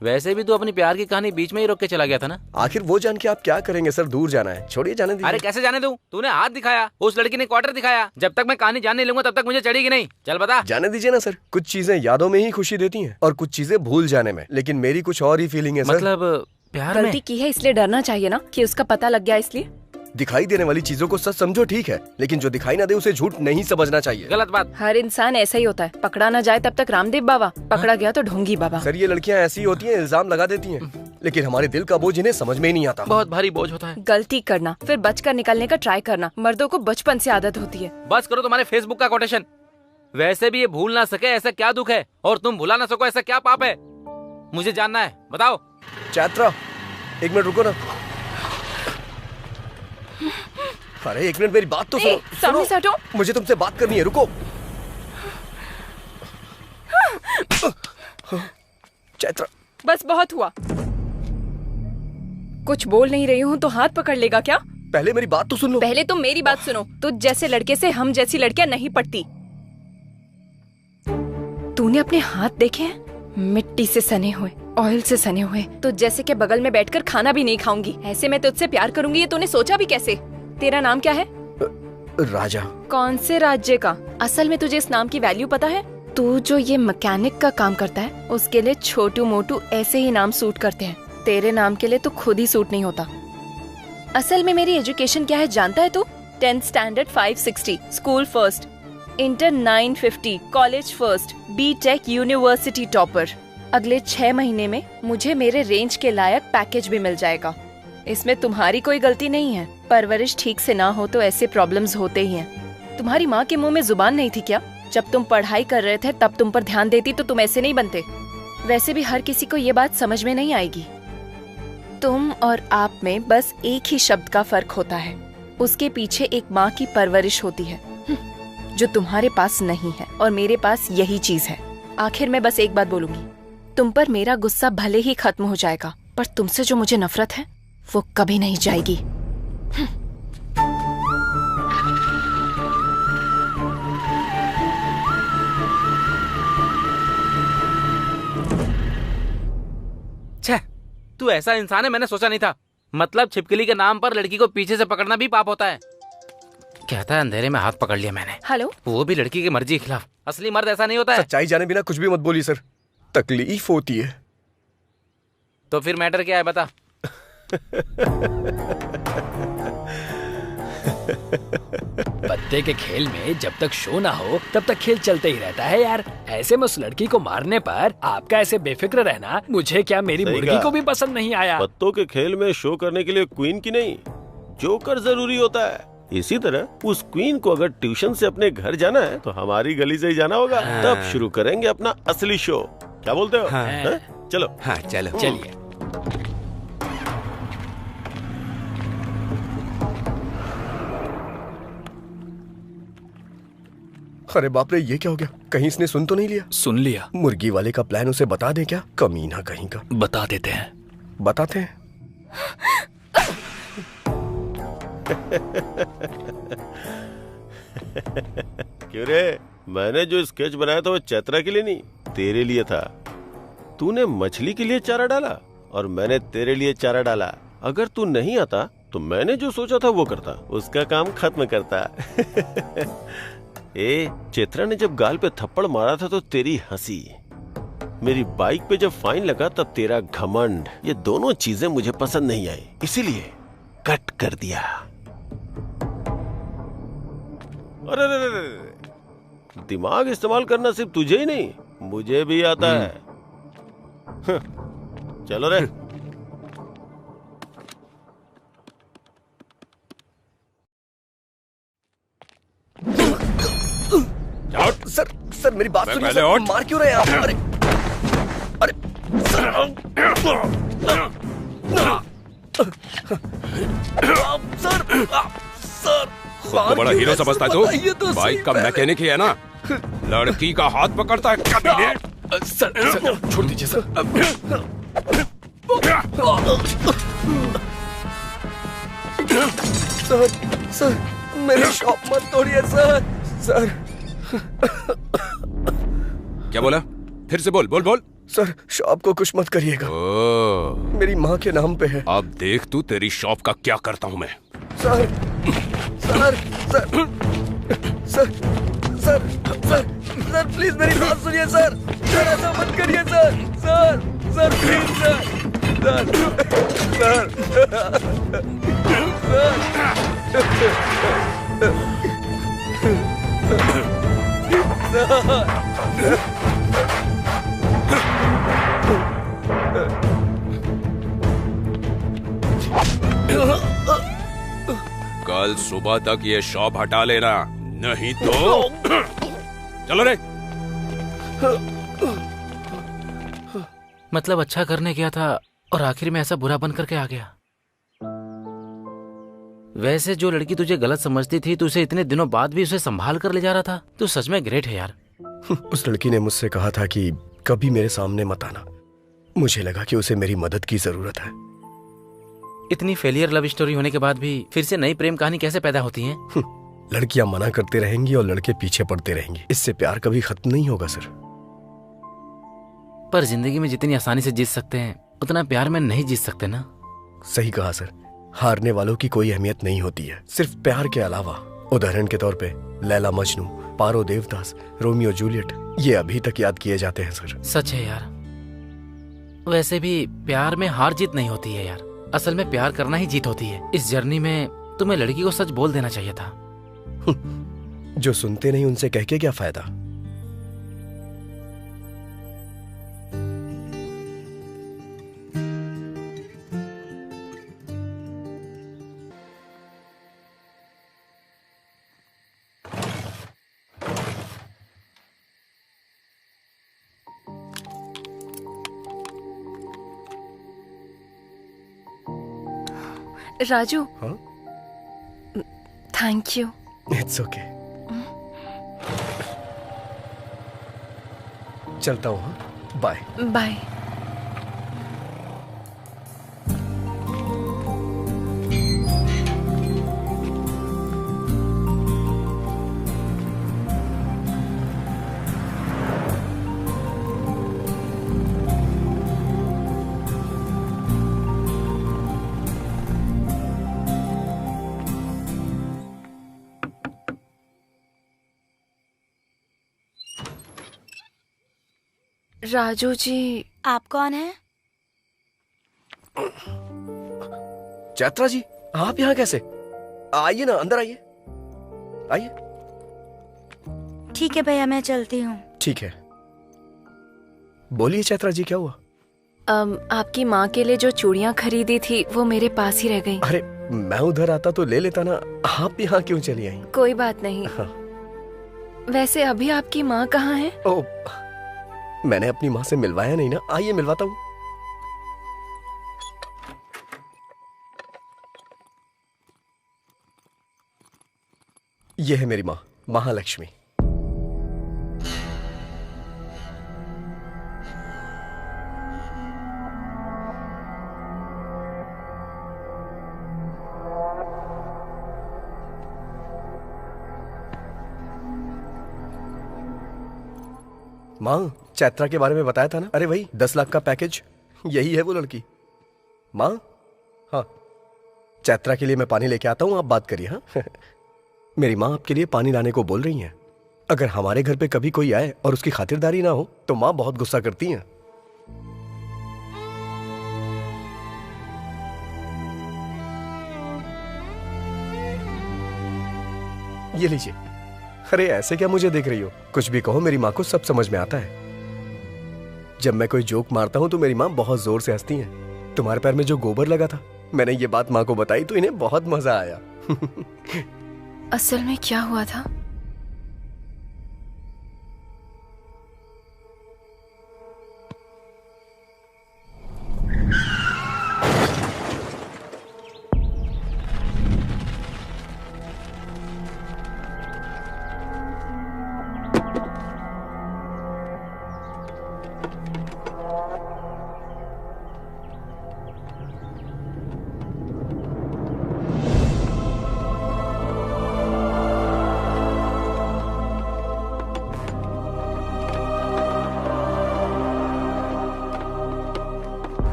वैसे भी तू अपनी प्यार की कहानी बीच में ही रोक के चला गया था ना। आखिर वो जान के आप क्या करेंगे सर? दूर जाना है, छोड़िए जाने दीजिए। अरे कैसे जाने दूं? तूने हाथ दिखाया, उस लड़की ने क्वार्टर दिखाया। जब तक मैं कहानी जान नहीं लूंगा तब तक मुझे चढ़ेगी नहीं। चल बता। जाने दीजिए ना सर, कुछ चीजें यादों में ही खुशी देती हैं और कुछ चीजें भूल जाने में। लेकिन मेरी कुछ और ही फीलिंग है सर। मतलब प्यार में गलती की है इसलिए डरना चाहिए ना कि उसका पता लग गया इसलिए। दिखाई देने वाली चीजों को सच समझो ठीक है, लेकिन जो दिखाई ना दे उसे झूठ नहीं समझना चाहिए। गलत बात। हर इंसान ऐसा ही होता है, पकड़ा ना जाए तब तक रामदेव बाबा, पकड़ा गया तो ढोंगी बाबा। सर ये लड़कियां ऐसी होती हैं, इल्जाम लगा देती हैं, लेकिन हमारे दिल का बोझ इन्हें समझ में ही नहीं आता। बहुत भारी बोझ होता है। गलती करना फिर बचकर निकलने का ट्राई करना मर्दों को बचपन से आदत होती है। बस करो तुम्हारे फेसबुक का कोटेशन। वैसे भी ये भूल ना सके ऐसा क्या दुख है, और तुम भुला ना सको ऐसा क्या पाप है? मुझे जानना है, बताओ। चैत्रा एक मिनट रुको ना। अरे एक मिनट मेरी बात तो सुनो। सामने से हटो। मुझे तुमसे बात करनी है, रुको। चैत्रा बस बहुत हुआ। कुछ बोल नहीं रही हूँ तो हाथ पकड़ लेगा क्या? पहले मेरी बात तो सुन लो। पहले तुम मेरी बात सुनो। तुझ जैसे लड़के से हम जैसी लड़कियां नहीं पटती। तूने अपने हाथ देखे हैं? मिट्टी से सने हुए, ऑयल से सने हुए। तो जैसे के बगल में बैठकर खाना भी नहीं खाऊंगी, ऐसे मैं तुझसे प्यार करूंगी ये तूने सोचा भी कैसे? तेरा नाम क्या है? राजा। कौन से राज्य का? असल में तुझे इस नाम की वैल्यू पता है? तू जो ये मैकेनिक का काम करता है उसके लिए छोटू मोटू ऐसे ही नाम सूट करते हैं। तेरे नाम के लिए तो खुद ही सूट नहीं होता। असल में मेरी एजुकेशन क्या है जानता है तू? 10th standard 560, school first, inter 950, college first, BTech university topper. अगले 6 महीने में मुझे मेरे रेंज के लायक पैकेज भी मिल जाएगा। इसमें तुम्हारी कोई गलती नहीं है। परवरिश ठीक से ना हो तो ऐसे प्रॉब्लम्स होते ही हैं। तुम्हारी माँ के मुंह में जुबान नहीं थी क्या? जब तुम पढ़ाई कर रहे थे तब तुम पर ध्यान देती तो तुम ऐसे नहीं बनते। वैसे भी हर किसी को ये बात समझ में नहीं आएगी। तुम और आप में बस एक ही शब्द का फर्क होता है। उसके पीछे एक माँ की परवरिश होती है जो तुम्हारे पास नहीं है, और मेरे पास यही चीज है। आखिर मैं बस एक बात बोलूंगी, तुम पर मेरा गुस्सा भले ही खत्म हो जाएगा, पर तुमसे जो मुझे नफरत है वो कभी नहीं जाएगी। छे, तू ऐसा इंसान है मैंने सोचा नहीं था। मतलब छिपकली के नाम पर लड़की को पीछे से पकड़ना भी पाप होता है। कहता है अंधेरे में हाथ पकड़ लिया मैंने। हेलो, वो भी लड़की की मर्जी के खिलाफ। असली मर्द ऐसा नहीं होता है। सच्चाई जाने बिना कुछ भी मत बोलिए सर, तकलीफ होती है। तो फिर मैटर क्या है बता। पत्ते के खेल में जब तक शो ना हो तब तक खेल चलते ही रहता है यार। ऐसे में उस लड़की को मारने पर आपका ऐसे बेफिक्र रहना मुझे क्या मेरी मुर्गी को भी पसंद नहीं आया। पत्तों के खेल में शो करने के लिए क्वीन की नहीं जोकर जरूरी होता है। इसी तरह उस क्वीन को अगर ट्यूशन से अपने घर जाना है तो हमारी गली से ही जाना होगा। तब शुरू करेंगे अपना असली शो। क्या बोलते हो? हाँ। चलो। हाँ चलो। चलिए। अरे बाप रे, ये क्या हो गया? कहीं इसने सुन तो नहीं लिया? सुन लिया। मुर्गी वाले का प्लान उसे बता दे क्या? कमीना कहीं का। बता देते हैं। बताते हैं। क्यों रे, मैंने जो स्केच बनाया था वो चैत्रा के लिए नहीं, तेरे लिए था। तूने मछली के लिए चारा डाला और मैंने तेरे लिए चारा डाला। अगर तू नहीं आता तो मैंने जो सोचा था वो करता, उसका काम खत्म करता। ए, चैत्रा ने जब गाल पे थप्पड़ मारा था तो तेरी हंसी, मेरी बाइक पे जब फाइन लगा तब तेरा घमंड, ये दोनों चीजें मुझे पसंद नहीं आई, इसीलिए कट कर दिया। अरे रे रे रे, दिमाग इस्तेमाल करना सिर्फ तुझे ही नहीं मुझे भी आता है। चलो रे। सर सर मेरी बात सुनिए सर, मार क्यों रहे हैं आप? अरे अरे सर सर खुद को बड़ा हीरो समझता है तू? बाइक का मैकेनिक ही है ना? लड़की का हाथ पकड़ता है कभी? सर छोड़ दीजिए सर। सर सर मेरी शॉप मत तोड़िए सर। सर क्या बोला? फिर से बोल बोल बोल। सर शॉप को कुछ मत करिएगा, मेरी माँ के नाम पे है। अब देख तू तेरी शॉप का क्या करता हूँ मैं। Sir sir sir sir sir sir sir please मेरी बात सुनिए सर। सर ऐसा मत करिए sir. Sir sir please sir. Sir कल सुबह तक ये शॉप हटा लेना, नहीं तो चलो रे। मतलब अच्छा करने गया था और आखिर में ऐसा बुरा बन करके आ गया। वैसे जो लड़की तुझे गलत समझती थी तो उसे इतने दिनों बाद भी उसे संभाल कर ले जा रहा था। तू सच में ग्रेट है यार। उस लड़की ने मुझसे कहा था कि कभी मेरे सामने मत आना। मुझे लगा कि उसे मेरी मदद की जरूरत है। इतनी फेलियर लव स्टोरी होने के बाद भी फिर से नई प्रेम कहानी कैसे पैदा होती है? लड़कियां मना करते रहेंगी और लड़के पीछे पड़ते रहेंगे, इससे प्यार कभी खत्म नहीं होगा सर। पर जिंदगी में जितनी आसानी से जीत सकते हैं उतना प्यार में नहीं जीत सकते ना। सही कहा सर, हारने वालों की कोई अहमियत नहीं होती है सिर्फ प्यार के अलावा। उदाहरण के तौर पे लैला मजनू, पारो देवदास, रोमियो जूलियट, ये अभी तक याद किए जाते हैं सर। सच है यार। वैसे भी प्यार में हार जीत नहीं होती है यार, असल में प्यार करना ही जीत होती है। इस जर्नी में तुम्हें लड़की को सच बोल देना चाहिए था। जो सुनते नहीं उनसे कह के क्या फायदा। राजू। हाँ? Thank you. It's okay. चलता हूँ। हाँ? Bye bye. राजू जी। आप कौन है? चैत्रा जी, आप यहाँ कैसे? आइए ना, अंदर आइए। आइए। ठीक है भैया, मैं चलती हूँ। ठीक है। बोलिए चैत्रा जी, क्या हुआ? आपकी माँ के लिए जो चूड़ियाँ खरीदी थी वो मेरे पास ही रह गई। अरे मैं उधर आता तो ले लेता ना, आप यहाँ क्यों चली आई? कोई बात नहीं। हाँ। वैसे अभी आपकी माँ कहाँ है? ओ, मैंने अपनी माँ से मिलवाया नहीं ना, आइए मिलवाता हूँ। यह है मेरी माँ, महालक्ष्मी। माँ, चैत्रा के बारे में बताया था ना? अरे वही 10 लाख का पैकेज, यही है वो लड़की। माँ, हाँ, चैत्रा के लिए मैं पानी लेके आता हूँ, आप बात करिए। हाँ मेरी माँ आपके लिए पानी लाने को बोल रही हैं। अगर हमारे घर पे कभी कोई आए और उसकी खातिरदारी ना हो तो माँ बहुत गुस्सा करती हैं। ये लीजिए। अरे ऐसे क्या मुझे देख रही हो? कुछ भी कहो, मेरी माँ को सब समझ में आता है। जब मैं कोई जोक मारता हूँ तो मेरी माँ बहुत जोर से हंसती हैं। तुम्हारे पैर में जो गोबर लगा था, मैंने ये बात माँ को बताई तो इन्हें बहुत मजा आया। असल में क्या हुआ था?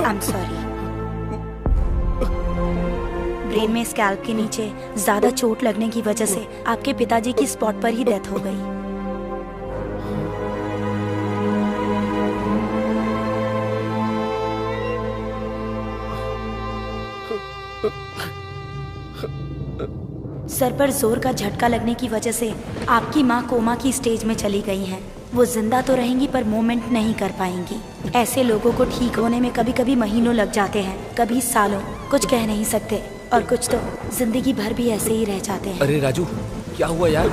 I'm sorry. ब्रेन में स्कैल्प के नीचे ज्यादा चोट लगने की वजह से आपके पिताजी की स्पॉट पर ही डेथ हो गई। सर पर जोर का झटका लगने की वजह से आपकी माँ कोमा की स्टेज में चली गई हैं। वो जिंदा तो रहेंगी पर मूवमेंट नहीं कर पाएंगी। ऐसे लोगों को ठीक होने में कभी कभी महीनों लग जाते हैं, कभी सालों। कुछ कह नहीं सकते और कुछ तो जिंदगी भर भी ऐसे ही रह जाते हैं। अरे राजू, क्या हुआ यार?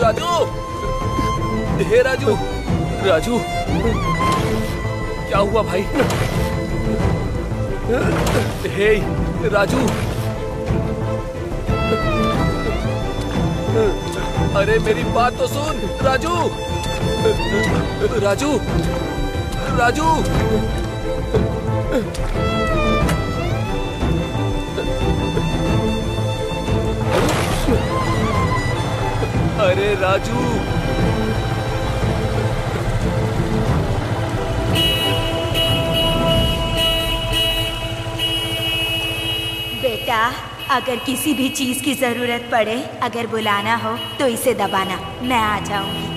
राजू, हे राजू, राजू, क्या हुआ भाई? हे राजू, अरे मेरी बात तो सुन राजू। राजू राजू अरे राजू। बेटा, अगर किसी भी चीज की जरूरत पड़े, अगर बुलाना हो तो इसे दबाना, मैं आ जाऊंगी।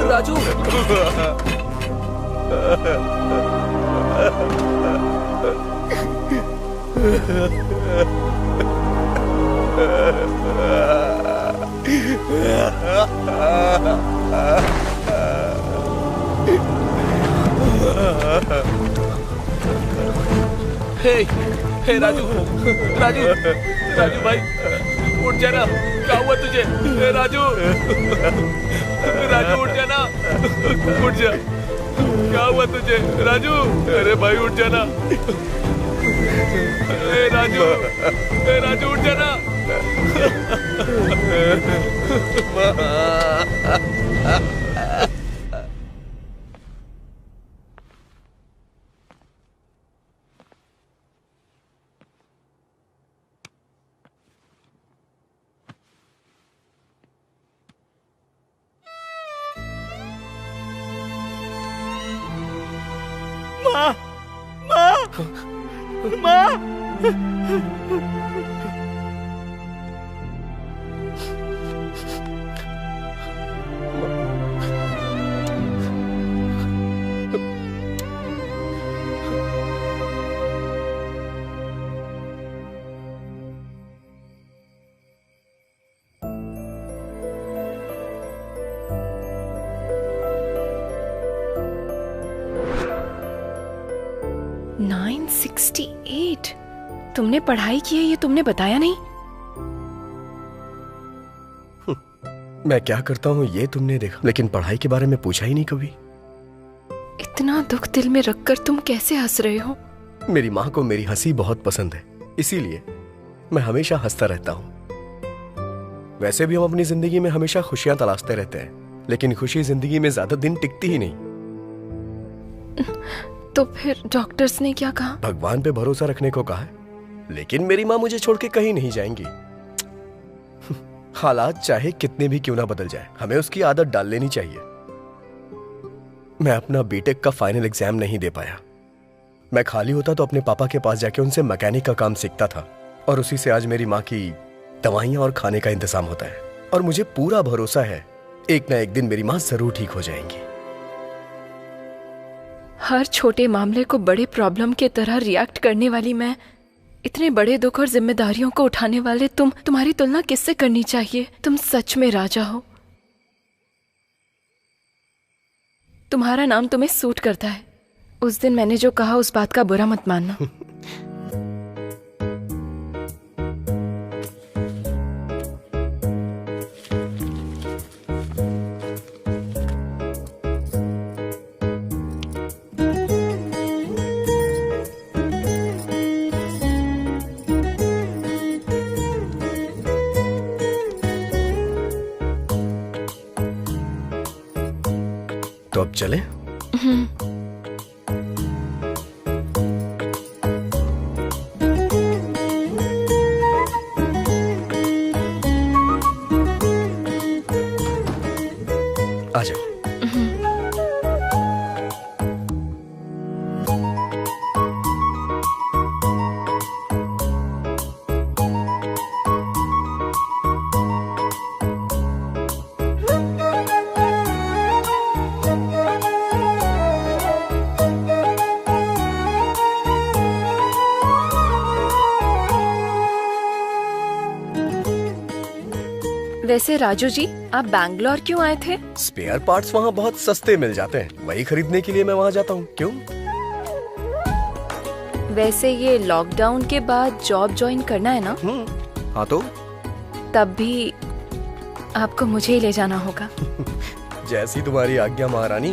राजू हे राजू राजू राजू भाई उठ जाना। क्या हुआ तुझे? हे राजू राजू उठ जाना, उठ जा। क्या हुआ तुझे राजू? अरे भाई उठ जाना। हे राजू उठ जाना। तुमने पढ़ाई की है ये तुमने बताया नहीं। मैं क्या करता हूँ ये तुमने देखा, लेकिन पढ़ाई के बारे में पूछा ही नहीं कभी। इतना दुख दिल में रखकर तुम कैसे हंस रहे हो? मेरी माँ को मेरी हंसी बहुत पसंद है, इसीलिए मैं हमेशा हंसता रहता हूँ। वैसे भी हम अपनी जिंदगी में हमेशा खुशियां तलाशते रहते हैं, लेकिन खुशी जिंदगी में ज्यादा दिन टिकती ही नहीं। तो फिर डॉक्टर्स ने क्या कहा? भगवान पे भरोसा रखने को कहा है, लेकिन मेरी माँ मुझे छोड़ के कहीं नहीं जाएंगी। हालात चाहे कितने भी क्यों ना बदल जाए, हमें उसकी आदत डाल लेनी चाहिए। मैं अपना बीटेक का फाइनल एग्जाम नहीं दे पाया। मैं खाली होता तो अपने पापा के पास जाके उनसे मैकेनिक का काम सीखता था, और उसी से आज मेरी माँ की दवाइयां और खाने का इंतजाम होता है। और मुझे पूरा भरोसा है एक ना एक दिन मेरी माँ जरूर ठीक हो जाएंगी। हर छोटे मामले को बड़े प्रॉब्लम के तरह रिएक्ट करने वाली मैं, इतने बड़े दुख और जिम्मेदारियों को उठाने वाले तुम्हारी तुलना किससे करनी चाहिए? तुम सच में राजा हो। तुम्हारा नाम तुम्हें सूट करता है। उस दिन मैंने जो कहा उस बात का बुरा मत मानना। तो अब चले? आ जाओ। वैसे राजू जी, आप बैंगलोर क्यों आए थे? स्पेयर पार्ट्स वहाँ बहुत सस्ते मिल जाते हैं, वही खरीदने के लिए मैं वहाँ जाता हूँ। क्यों? वैसे ये लॉकडाउन के बाद जॉब ज्वाइन करना है ना? हाँ तो तब भी आपको मुझे ही ले जाना होगा। जैसी तुम्हारी आज्ञा महारानी।